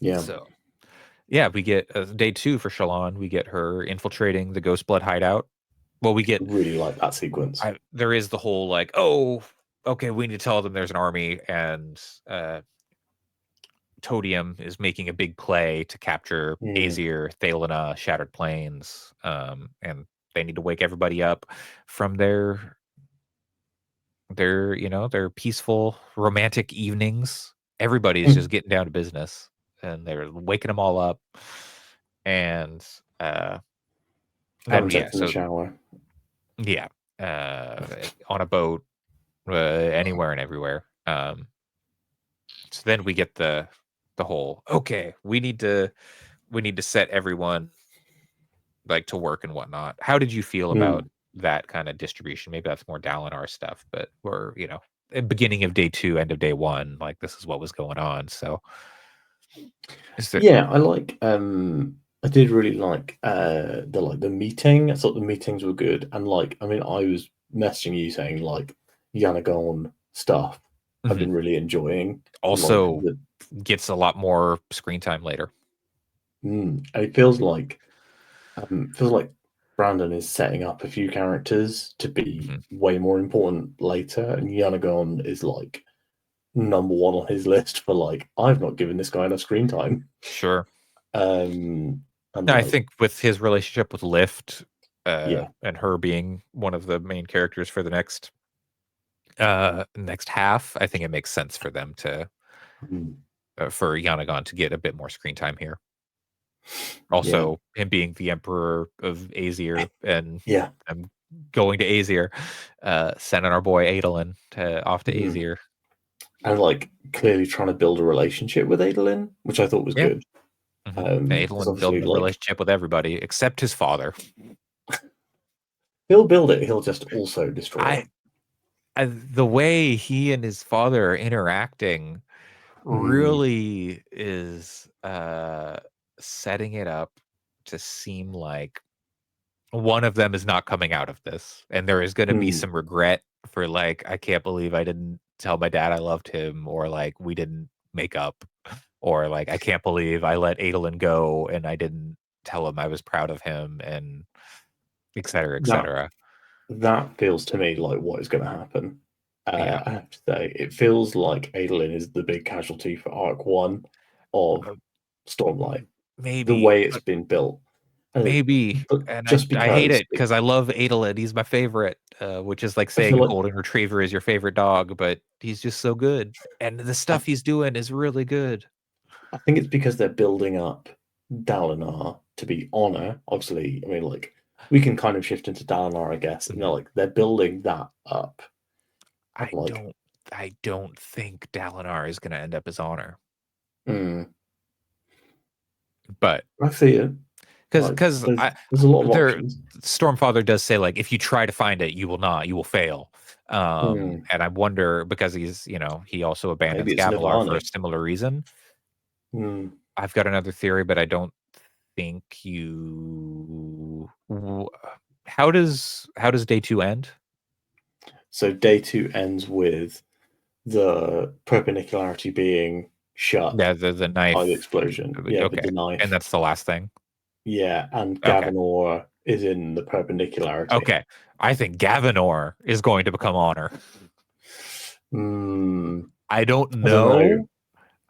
yeah, so yeah, we get day 2 for Shallan. We get her infiltrating the Ghostblood hideout. Well, we get really like that sequence. there is the whole like, oh, okay, we need to tell them there's an army, and Todium is making a big play to capture Mm, Aesir, Thalena, Shattered Plains, and they need to wake everybody up from their their peaceful romantic evenings. Everybody's just getting down to business, and they're waking them all up, and having yeah, sex in the so shower. yeah, on a boat, anywhere and everywhere. So then we get the whole okay, we need to set everyone like to work and whatnot. How did you feel about Mm. that kind of distribution? Maybe that's more Dalinar stuff, but we're beginning of day 2, end of day 1, like this is what was going on. So is there? Yeah, I did really like the meeting. I thought the meetings were good, and like I mean I was messaging you saying like Yanagon stuff I've Mhm. been really enjoying. And like Also gets a lot more screen time later. and it feels like Brandon is setting up a few characters to be Mhm. way more important later, and Yanagon is like number one on his list for like I've not given this guy enough screen time. Sure. And No, I like think with his relationship with Lift, yeah, and her being one of the main characters for the next half, I think it makes sense for them to mm, for Yanagon to get a bit more screen time here. yeah, Also, him being the Emperor of Aesir and yeah, I'm going to Aesir, sending our boy Adolin off to mm. Aesir. And like clearly trying to build a relationship with Adolin, which I thought was Yeah. good. Because Adolin obviously building a like relationship with everybody except his father. he'll build it, he'll just also destroy it. I, the way he and his father are interacting Mm, really is setting it up to seem like one of them is not coming out of this, and there is gonna be mm. some regret for, like, "I can't believe I didn't tell my dad I loved him," or, like, "We didn't make up," or, like, "I can't believe I let Adolin go and I didn't tell him I was proud of him," and et cetera, et That cetera. that feels to me like what is going to happen. Yeah. I have to say, it feels like Adolin is the big casualty for Arc One of Uh, Stormlight. The maybe, way it's but been built, maybe, but and just I hate because it because I love Adolin, he's my favorite, which is like I feel saying a like golden retriever is your favorite dog, but he's just so good, and the I, stuff he's doing is really good. I think it's because they're building up Dalinar to be honor. Obviously, I mean, like we can kind of shift into Dalinar, I guess. And Mhm. they're building that up. And I like, don't I don't think Dalinar is gonna end up as Honor, mm, but I see it. because Like, because I there's a lot of there options. Stormfather does say, like, "If you try to find it, you will not, you will fail." Hmm. And I wonder, because he's, he also abandons Maybe it's Gavalar for a Navani. similar reason. Hmm. I've got another theory, but I don't think you. How does day 2 end? So day 2 ends with the perpendicularity being shut Yeah, the by the knife. explosion. Yeah, with Okay, the knife. and that's the last thing. Yeah, and Okay, Gavanor is in the perpendicularity. okay. I think Gavanor is going to become Honor. Hmm. I don't I don't know. know.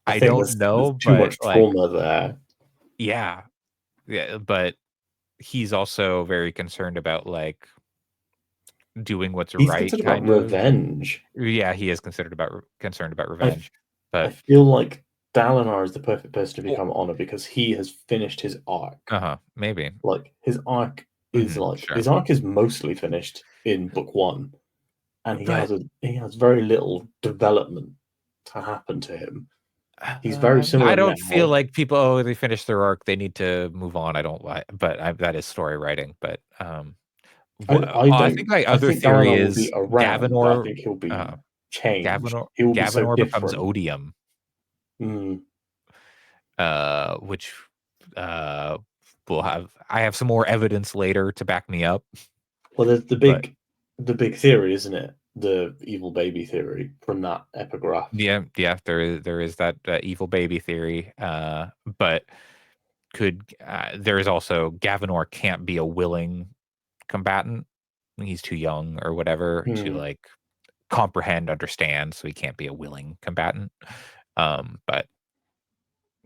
I I think don't there's know, too but much trauma there. yeah, but he's also very concerned about doing what's He's right, concerned about kind of. revenge. Yeah, he is concerned about I revenge, I but feel like Dalinar is the perfect person to become Honor because he has finished his arc. maybe. Like his arc is Sure, mostly finished in book 1, and but he has very little development to happen to him. He's very I similar don't feel now. like people. They finished their arc. They need to move on. I don't like, but that is story writing. But I I don't. think my I other think theory Dalinar will be is around, but I Gavanor. think he'll be Uh, changed. Gavanor He will be so Gavanor becomes different. Odium, Mm. which will have. I have some more evidence later to back me up. Well, there's But the big theory, isn't it? The evil baby theory from that epigraph. yeah, there is that evil baby theory. But there is also Gavanor can't be a willing combatant. He's too young or whatever to Hmm. comprehend, understand, so he can't be a willing combatant. But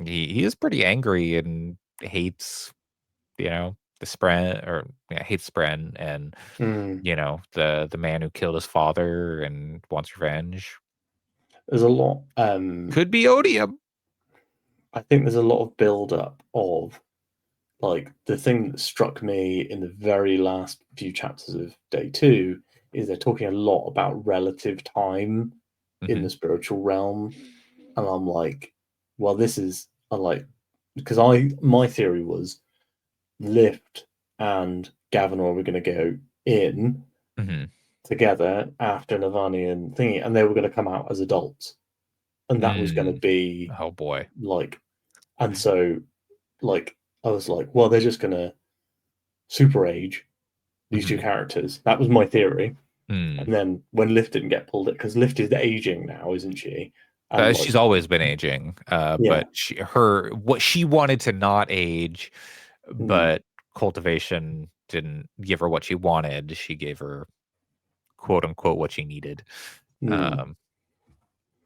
he is pretty angry and hates, the Spren, or hates Spren, and Hmm. the man who killed his father and wants revenge. There's a lot. Could be Odium. I think there's a lot of build up of like the thing that struck me in the very last few chapters of day 2 is they're talking a lot about relative time in Hmm. the spiritual realm, and I'm like, well, this is I like because I my theory was Lift and Gavanor were going to go in Hmm. together after Navani and thingy, and they were going to come out as adults, and that was going to be Oh boy. like, and so like I was like, well, they're just going to super age these two Hmm. characters. That was my theory. Mm. And then when Lift didn't get pulled it because Lift is aging now, isn't she? And like, She's always been aging, yeah, but what she wanted to not age, mm, but cultivation didn't give her what she wanted. She gave her, quote unquote, what she needed. mm, Um,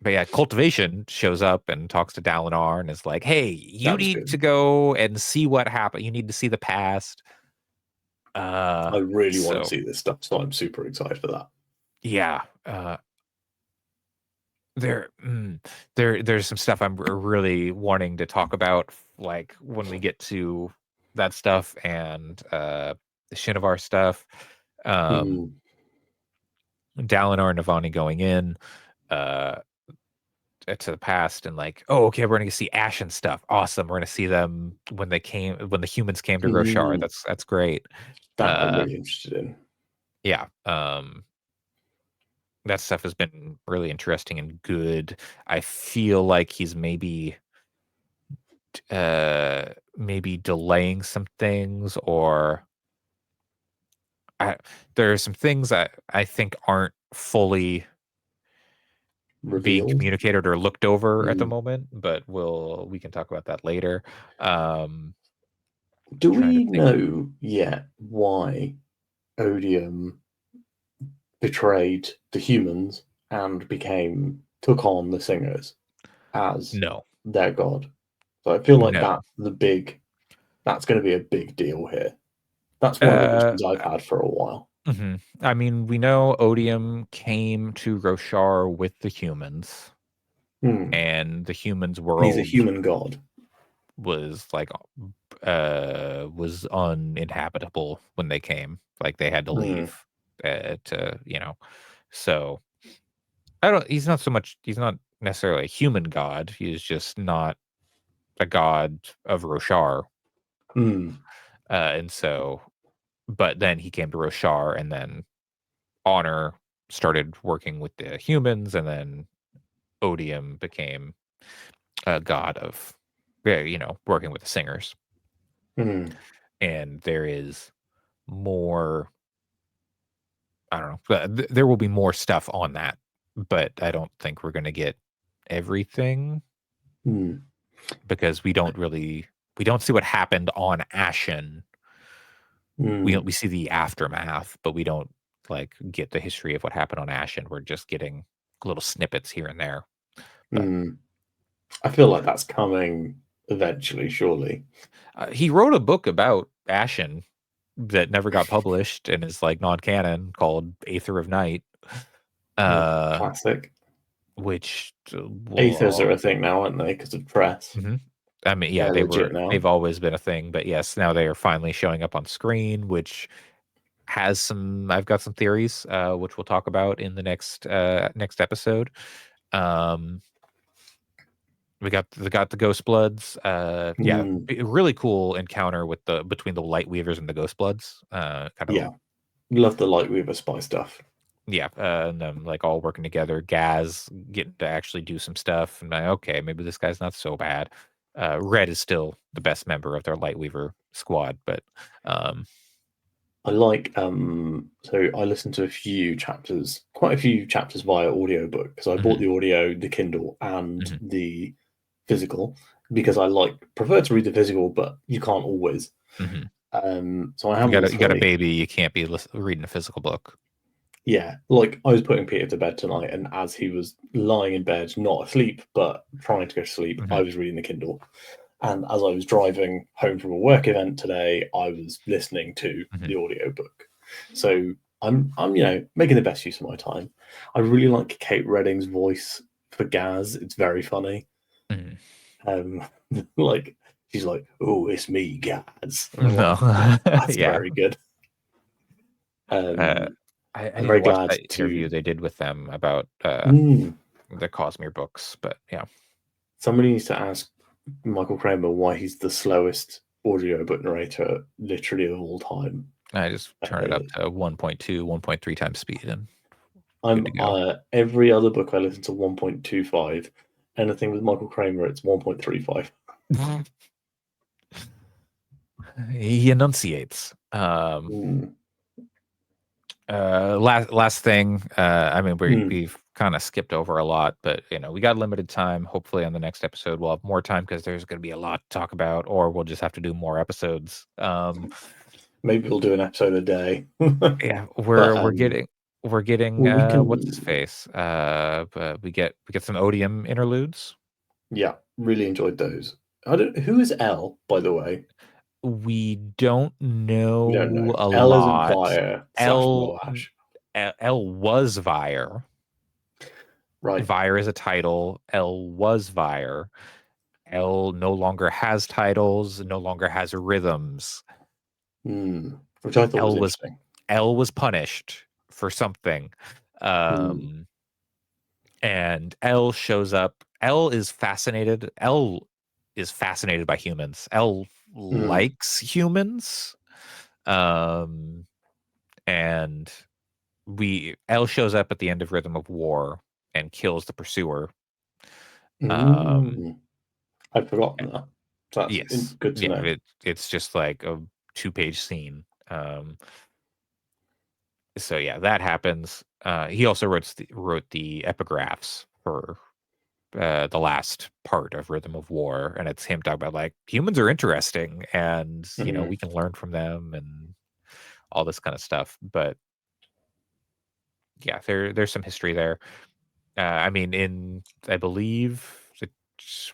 but yeah, cultivation shows up and talks to Dalinar and is like, "Hey, you that was need to good. go and see what happened. You need to see the past." I really want to So see this stuff, so I'm super excited for that. yeah, there, there's some stuff I'm really wanting to talk about, like when we get to that stuff and the Shinovar stuff. Um, Mm, Dalinar and Navani going in uh to the past and like, oh, okay, we're gonna see Ashen stuff. Awesome. We're gonna see them when the humans came to Roshar. mm, That's great. that I'm Uh really interested in. yeah. That stuff has been really interesting and good. I feel like he's maybe delaying some things, or I, there are some things that I think aren't fully being Revealed. communicated or looked over at the Mm. moment, but we can talk about that later. Um, Do trying to we think. know yet why Odium betrayed the humans and took on the singers as No, their god? So I feel like no. that's going to be a big deal here. That's one of the Uh, questions I've had for a while. I mean, we know Odium came to Roshar with the humans, Hmm. and the humans' And he's a world human god. was was uninhabitable when they came. Like they had to Hmm. leave to So I don't. He's not necessarily a human god. He's just not a god of Roshar. Hmm. And so, but then he came to Roshar, and then Honor. started working with the humans, and then Odium became a god of, working with the singers. Mm. And there is more. I don't know. But there will be more stuff on that, but I don't think we're going to get everything Mm. because we don't see what happened on Ashen. We see the aftermath, but we don't get the history of what happened on Ashen. We're just getting little snippets here and there. But I feel like that's coming eventually, surely. he wrote a book about Ashen that never got published and is non-canon, called Aether of Night. Classic. Which Aethers are a thing now, aren't they? Because of press. I mean, yeah, They're legit now. they've always been a thing, but yes, now they are finally showing up on screen, which has some. I've got some theories, which we'll talk about in the next episode. We got the Ghostbloods. Yeah, really cool encounter between the Lightweavers and the Ghostbloods. Love the Lightweaver spy stuff. Yeah, and them all working together. Gaz getting to actually do some stuff, and okay, maybe this guy's not so bad. Red is still the best member of their Lightweaver squad, but I like so I listened to quite a few chapters via audiobook, because I bought the audio, the Kindle, and the physical, because I prefer to read the physical, but you can't always. So I have you got a baby, you can't be reading a physical book. Yeah, I was putting Peter to bed tonight, and as he was lying in bed, not asleep, but trying to go to sleep, I was reading the Kindle. And as I was driving home from a work event today, I was listening to the audiobook. So I'm making the best use of my time. I really like Kate Redding's voice for Gaz. It's very funny. She's like, "Oh, it's me, Gaz." No. That's very good. I I'm need very to watch glad that interview they did with them about the Cosmere books, but yeah. Somebody needs to ask Michael Kramer why he's the slowest audiobook narrator literally of all time. I just turn it up to 1.2, 1.3 times speed, and I'm every other book I listen to 1.25. Anything with Michael Kramer, it's 1.35. He enunciates. Last thing. I mean, we've kind of skipped over a lot, but we got limited time. Hopefully, on the next episode, we'll have more time because there's going to be a lot to talk about, or we'll just have to do more episodes. Maybe we'll do an episode a day. Yeah, we're getting what's his face? But we get some Odium interludes. Yeah, really enjoyed those. Who is L, by the way? We don't know. We don't know. A L lot. isn't Vire L was Vire. Right. Vire is a title. L was Vire. L no longer has titles, no longer has rhythms. Which I thought was interesting. L was punished for something. And L shows up. L is fascinated. L is fascinated by humans. L likes humans. And L shows up at the end of Rhythm of War and kills the pursuer. I'd forgotten that. So that's good to know. It's just like a 2-page scene. So yeah, that happens. He also wrote the epigraphs for the last part of Rhythm of War, and it's him talking about humans are interesting, and we can learn from them and all this kind of stuff. But yeah, there's some history there. I mean, I believe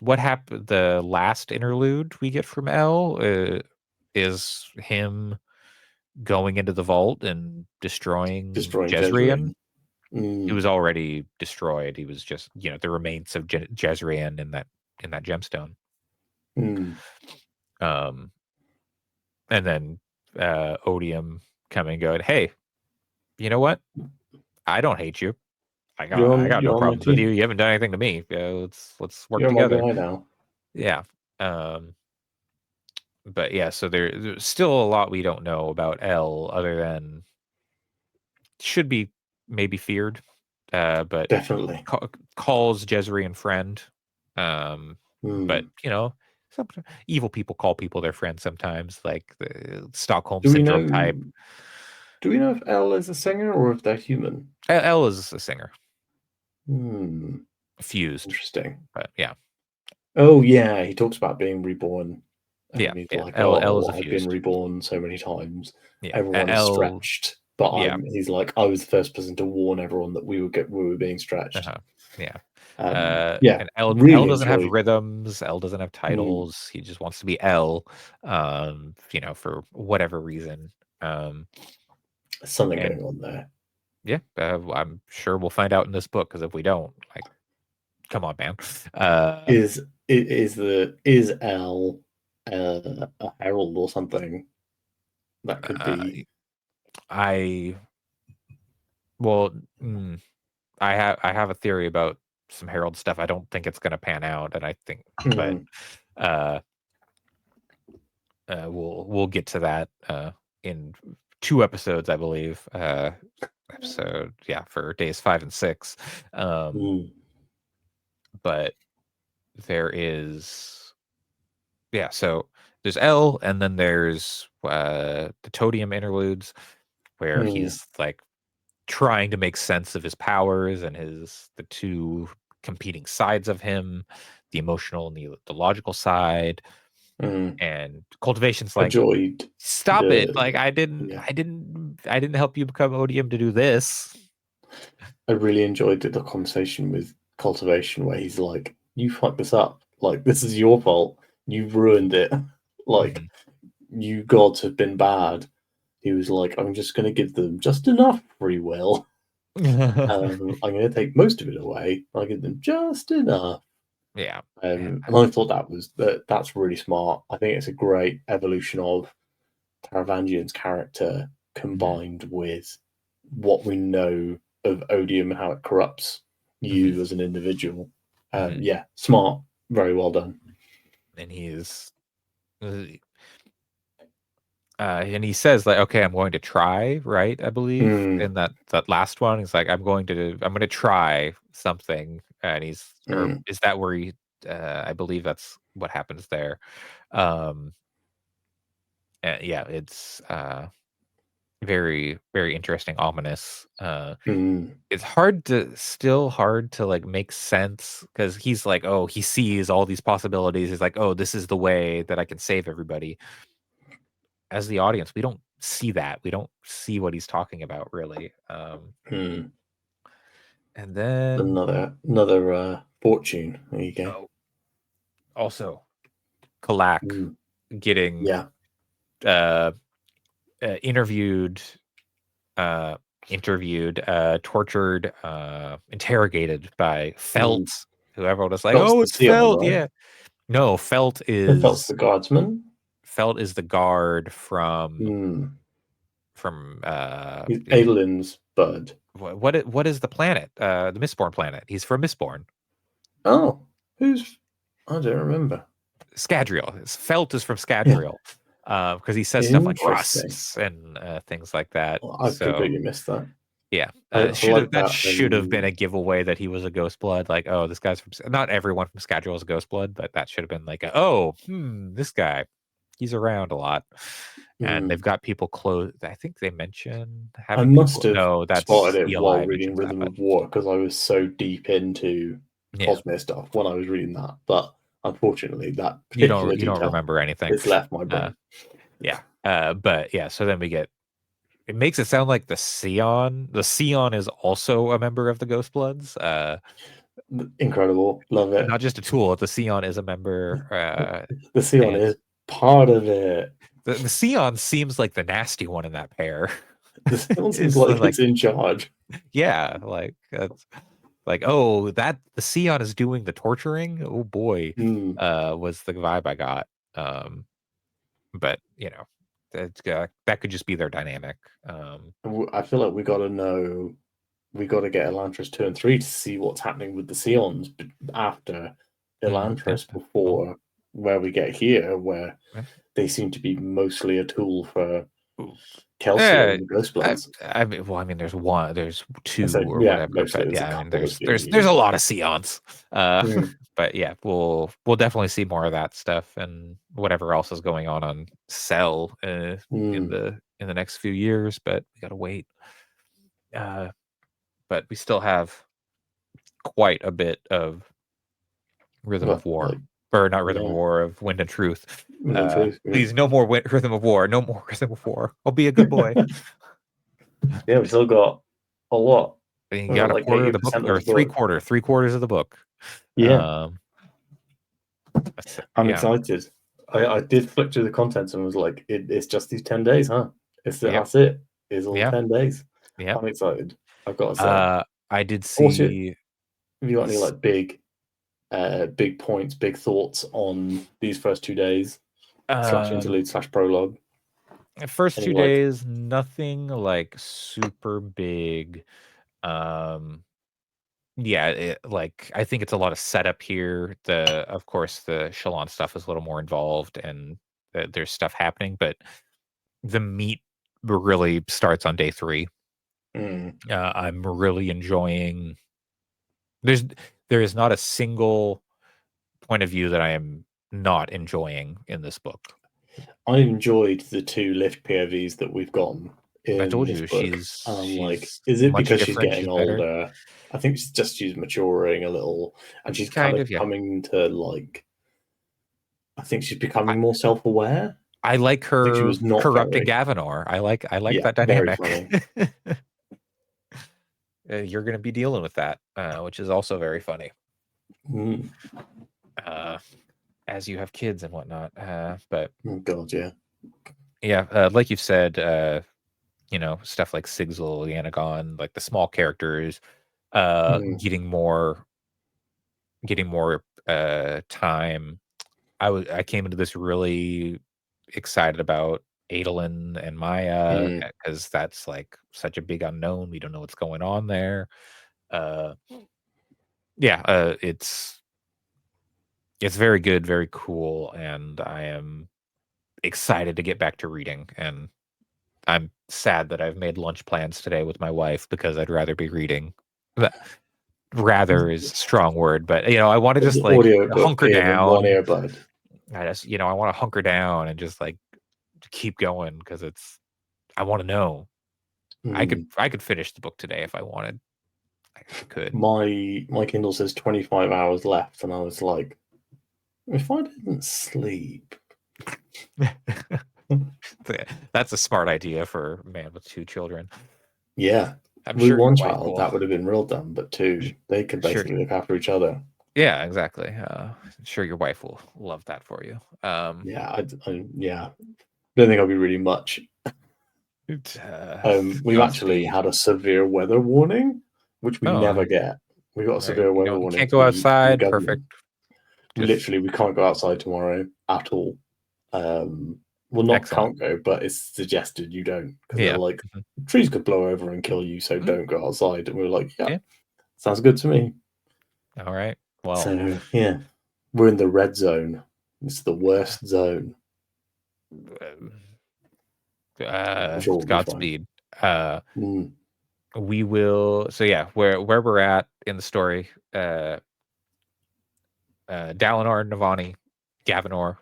what happened. The last interlude we get from L is him going into the vault and destroying Jezrien. He was already destroyed. He was just the remains of Jezrien in that gemstone. And then Odium coming and going, hey, you know what? I don't hate you. I got no problems with you. You haven't done anything to me. Let's work together. You're my guy now. Yeah. But yeah, so there's still a lot we don't know about L, other than should be maybe feared, but Definitely. calls Jezreen friend. But some evil people call people their friends sometimes, like the Stockholm Do we syndrome know? type. Do we know if Elle is a singer or if they're human? Elle is a singer, fused, Interesting. but yeah. Oh yeah, he talks about being reborn. Yeah, He's yeah. like, Elle is "Oh, a I've been fused. reborn so many times. Yeah, Everyone's Elle. stretched, but Yeah. He's like, I was the first person to warn everyone that we were being stretched. Yeah. Yeah, And Elle really doesn't have enjoyed. rhythms. Elle doesn't have titles. He just wants to be Elle. For whatever reason. Something And going on there. yeah, I'm sure we'll find out in this book, because if we don't, like, come on, man. Is Elle a herald or something? That could be. I have a theory about some herald stuff. I don't think it's going to pan out, and I think, but we'll get to that in 2 episodes, I believe. Episode, for days 5 and 6. But there is, so there's Elle, and then there's the Todium Interludes, where he's like trying to make sense of his powers and the two competing sides of him, the emotional and the logical side. And Cultivation's like, enjoyed. stop it! Like, I didn't help you become Odium to do this. I really enjoyed the conversation with Cultivation where he's like, "You fucked this up. Like, this is your fault. You've ruined it. Like, you gods have been bad." He was like, "I'm just going to give them just enough free will. I'm going to take most of it away. I'll give them just enough." Yeah. And I thought that's really smart. I think it's a great evolution of Taravangian's character combined with what we know of Odium and how it corrupts you as an individual. Yeah, smart. Very well done. And and he says, like, okay, I'm going to try, right? I believe in that last one, he's like, I'm going to try something. And or is that where he, I believe that's what happens there. Yeah, it's very, very interesting, ominous. It's still hard to like make sense, because he's like, oh, he sees all these possibilities. He's like, oh, this is the way that I can save everybody. As the audience, we don't see that. We don't see what he's talking about, really. And then another fortune. There you go. Also, Kalak getting interviewed, tortured, interrogated by Felt, who everyone was like, Felt's oh, the it's Sion, Felt. right? Yeah. No, Felt Felt's is the guardsman. Felt is the guard from Adolin's bud. What is the planet? The Mistborn planet. He's from Mistborn. Oh, I don't remember. Scadrial. Felt is from Scadrial. Because he says stuff like rusts and things like that. Well, I've completely missed that. Yeah, that should have been a giveaway that he was a Ghostblood. Like, oh, this guy's from. Not everyone from Scadrial is a Ghostblood, but that should have been like, this guy, he's around a lot, and they've got people close. I think they mention having. I must have spotted it Eli while reading Rhythm of War, because I was so deep into Cosmere stuff when I was reading that. But unfortunately, that you don't remember anything. It's left my brain. But yeah. So then we get. It makes it sound like the Scion is also a member of the Ghostbloods. Incredible. Love it. Not just a tool. The Scion is a member. The Scion is part of it. The Scion seems like the nasty one in that pair. The Scion seems like it's in charge. Yeah, like that's like, oh, the Scion is doing the torturing. Oh boy, was the vibe I got. But that could just be their dynamic. I feel like we got to get Elantris 2 and 3 to see what's happening with the Scions after Elantris before where we get here, where they seem to be mostly a tool for Kelsier and the Ghostbloods. I mean, there's one, there's two So, or yeah, whatever, mostly but there's a yeah, I mean, couple that's being there's a used. lot of Seons. Mm. But yeah, we'll definitely see more of that stuff and whatever else is going on Cell in the next few years. But we gotta wait. But we still have quite a bit of Rhythm of War, Like, or not Rhythm of War, of Wind and Truth. Wind and Truth, Please, no more Rhythm of War. No more Rhythm of War. I'll be a good boy. Yeah, we've still got a lot. And you got a Like quarter of the 80% book, of or the book. three quarters of the book. Yeah. I'm Yeah. excited. I did flick through the contents and was like, it's just these 10 days, huh? Yep. That's it. It's all Yeah. 10 days. Yeah. I'm excited. I've got to say. I did see. Have you got any like big points, big thoughts on these first 2 days? / interlude / prologue. First any, 2 days, nothing like super big. Yeah, like I think it's a lot of setup here. Of course, the Shallan stuff is a little more involved, and there's stuff happening, but the meat really starts on day 3. I'm really enjoying. There is not a single point of view that I am not enjoying in this book. I enjoyed the 2 lift POVs that we've gotten in I told this you book. she's like, is it because she's getting older? Better. I think it's just she's maturing a little, and she's kind of coming to like. I think she's becoming more self-aware. I like her she was not corrupting Gavalar. I like that dynamic. You're going to be dealing with that, which is also very funny. As you have kids and whatnot. But oh god, yeah. Yeah, like you've said, stuff like Sigil, Yanagon, like the small characters, getting more time. I came into this really excited about Adolin and Maya, because that's like such a big unknown. We don't know what's going on there. It's very good, very cool, and I am excited to get back to reading. And I'm sad that I've made lunch plans today with my wife because I'd rather be reading. Rather is a strong word, but I want to just like hunker down. One earbud. I just I want to hunker down and just like keep going because I want to know. I could finish the book today if I wanted. I could. My Kindle says 25 hours left, and I was like, if I didn't sleep. That's a smart idea for a man with 2 children. Yeah. I'm with sure 1 child, that would have been real dumb, but 2, they could basically look after each other. Yeah, exactly. I'm sure your wife will love that for you. Yeah, yeah. Don't think I'll be really much. We've actually had a severe weather warning, which we never get. We got a severe weather warning. Can't go outside. Perfect. Literally, we can't go outside tomorrow at all. Well, not can't go, but it's suggested you don't, because they're like, trees could blow over and kill you, so don't go outside. And we're like, yeah, sounds good to me. All right. Well, so yeah, we're in the red zone. It's the worst zone. Godspeed. We will. So yeah, where we're at in the story, Dalinar, Navani, Gavanor,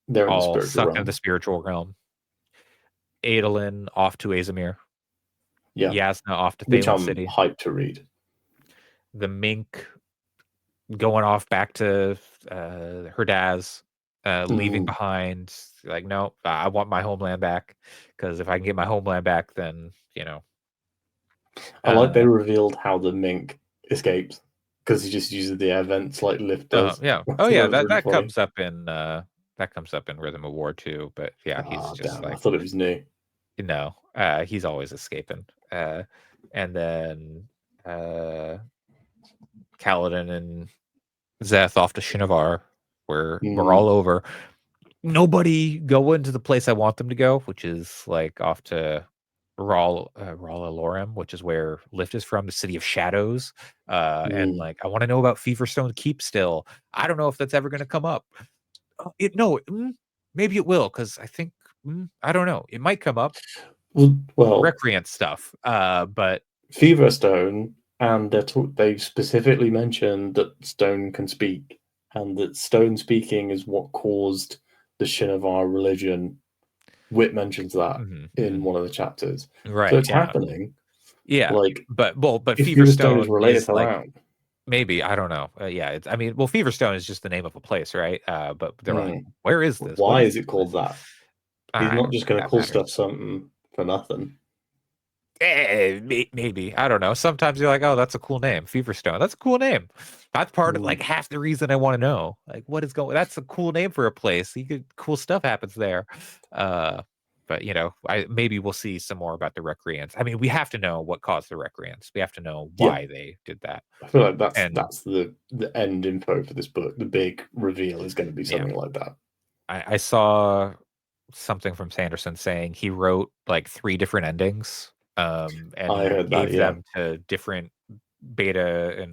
they're all sucked into the spiritual realm. Adolin off to Azamir. Yeah. Yasna off to Thalen City. Hyped to read. The Mink going off back to Herdaz, leaving behind. Like, no, I want my homeland back, because if I can get my homeland back, then I like they revealed how the Mink escaped, because he just uses the air vents like Lift does. Yeah. Oh yeah, that comes up in Rhythm of War too. But yeah, he's just like, I thought it was new. No, he's always escaping. And then Kaladin and Szeth off to Shinovar, where we're all over. Nobody go into the place I want them to go, which is like off to R'hllor, which is where Lift is from, the City of Shadows. And like, I want to know about Feverstone Keep still. I don't know if that's ever going to come up. Maybe it will, because I think I don't know. It might come up. Well, Recreant stuff. But Fever Stone, and they specifically mentioned that Stone can speak, and that Stone speaking is what caused the Shinovar religion. Wit mentions that in one of the chapters. right, So it's yeah. happening. Yeah. Like, but if Fever Stone Feverstone is related is to like that, maybe, I don't know. Yeah, it's, I mean, well, Feverstone is just the name of a place, right? But they're like, where is this? What why is is it this called place? that? He's I not don't just think going to that call matters. stuff something for nothing. Maybe, I don't know. Sometimes you're like, oh, that's a cool name, Feverstone. That's a cool name. That's part of like half the reason I want to know, like, what is going. That's a cool name for a place. Cool stuff happens there. But maybe we'll see some more about the recreants. I mean, we have to know what caused the recreants. We have to know why they did that. I feel like that's And the end info for this book. The big reveal is going to be something like that. I saw something from Sanderson saying he wrote like 3 different endings. And I he heard that, gave them to different beta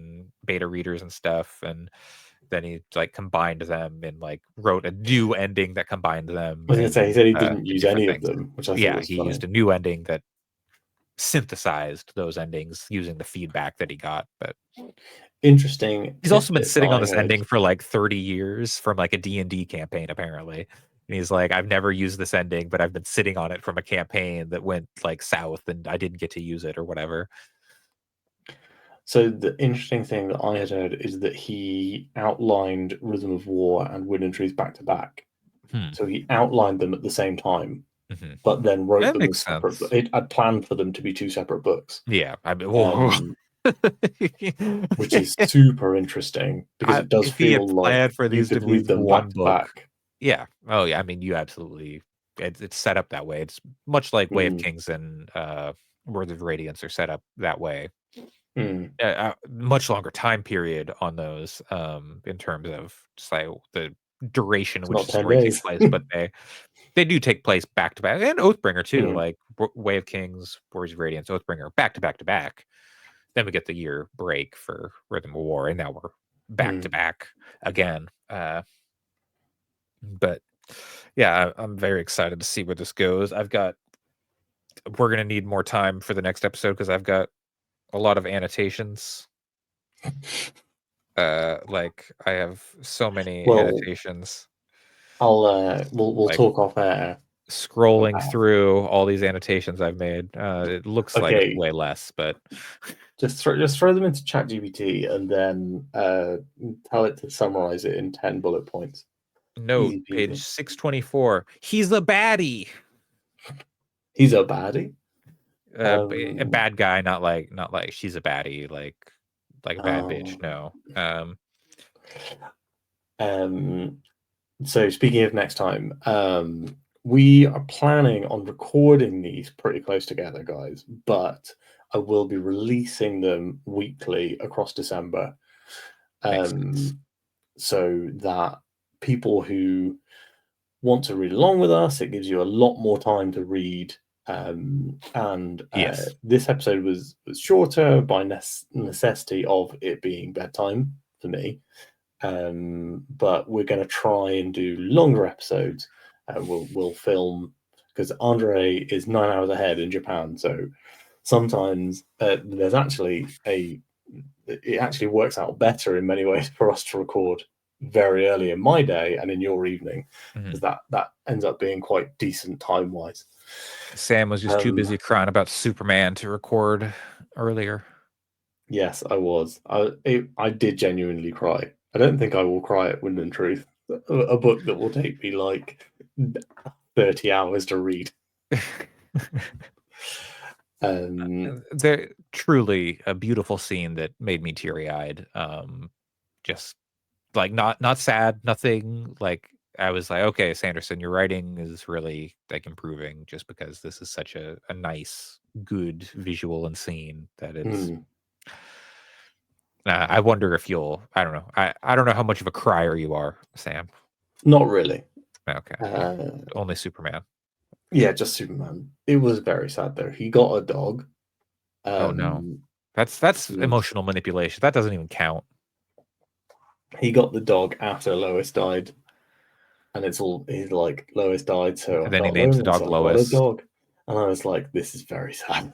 readers and stuff, and then he like combined them and like wrote a new ending that combined them. I was going to say, he said he didn't use different any of things. them, which I thought Yeah, was he funny. used a new ending that synthesized those endings using the feedback that he got. But interesting. he's also been sitting on this heard. ending for like 30 years from like a D&D campaign, apparently. And he's like, I've never used this ending, but I've been sitting on it from a campaign that went like south and I didn't get to use it or whatever. So the interesting thing that I had heard is that he outlined Rhythm of War and Wind and Trees back to back. So he outlined them at the same time, but then wrote them as separate. I'd planned for them to be 2 separate books. Yeah, I mean, which is super interesting because it does feel like for these you to could be read them one back to book. back. Yeah. Oh, yeah. I mean, you absolutely. It's set up that way. It's much like Way of Kings and Words of Radiance are set up that way. Much longer time period on those in terms of just like the duration in which the story takes place, but they do take place back to back, and Oathbringer too. Like Way of Kings, Words of Radiance, Oathbringer, back to back to back. Then we get the year break for Rhythm of War, and now we're back to back again. But yeah, I'm very excited to see where this goes. We're gonna need more time for the next episode because I've got a lot of annotations. Like I have so many annotations. We'll talk off air. Scrolling through all these annotations I've made, it looks like it's way less, but just throw them into ChatGPT and then tell it to summarize it in 10 bullet points. Note, page 624. He's a baddie. He's a baddie. A bad guy, not like she's a baddie, like a bad bitch. No. So speaking of next time, we are planning on recording these pretty close together, guys, but I will be releasing them weekly across December. So that people who want to read along with us, it gives you a lot more time to read. This episode was shorter by necessity of it being bedtime for me. But we're going to try and do longer episodes. We'll film because Andre is 9 hours ahead in Japan. So sometimes there's actually it actually works out better in many ways for us to record very early in my day and in your evening, because that ends up being quite decent time wise. Sam was just too busy crying about Superman to record earlier. Yes, I was. I did genuinely cry. I don't think I will cry at Wind and Truth, a book that will take me like 30 hours to read. They're truly a beautiful scene that made me teary-eyed. Just like not sad, nothing like. I was like, okay, Sanderson, your writing is really like improving, just because this is such a nice, good visual and scene that it's. I wonder if you'll. I don't know. I don't know how much of a crier you are, Sam. Not really. Okay. Only Superman. Yeah, just Superman. It was very sad though. He got a dog. Oh no, that's emotional manipulation. That doesn't even count. He got the dog after Lois died. and it's all he's like Lois died, so And I then he felt names the lonely, dog so I got a Lois. dog, and I was like, this is very sad.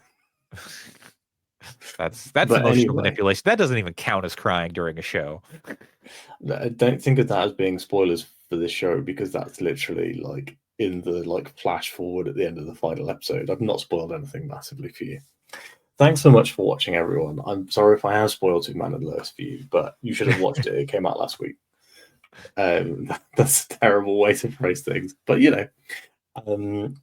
That's But emotional anyway. manipulation. That doesn't even count as crying during a show. I don't think of that as being spoilers for this show, because that's literally like in the like flash forward at the end of the final episode. I've not spoiled anything massively for you. Thanks so much for watching, everyone. I'm sorry if I have spoiled Superman and Lois for you, but you should have watched it. It came out last week. That's a terrible way to phrase things, but you know.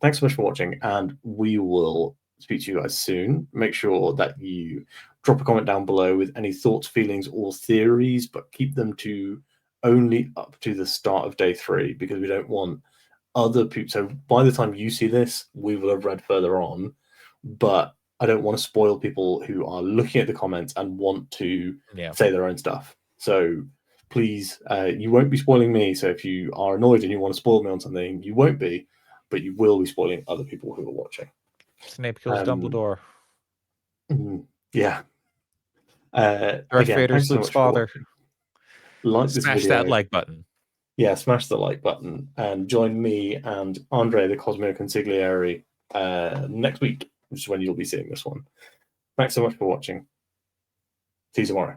Thanks so much for watching, and we will speak to you guys soon. Make sure that you drop a comment down below with any thoughts, feelings, or theories, but keep them to only up to the start of day 3, because we don't want other people. So by the time you see this, we will have read further on, but I don't want to spoil people who are looking at the comments and want to say their own stuff. So please, you won't be spoiling me. So if you are annoyed and you want to spoil me on something, you won't be, but you will be spoiling other people who are watching. Snape kills Dumbledore. Yeah. Darth Again, Vader's thanks so Luke's much father. for watching. Like this Smash video. that like button. Yeah, smash the like button, and join me and Andre, the Cosmere Consigliere, next week, which is when you'll be seeing this one. Thanks so much for watching. See you tomorrow.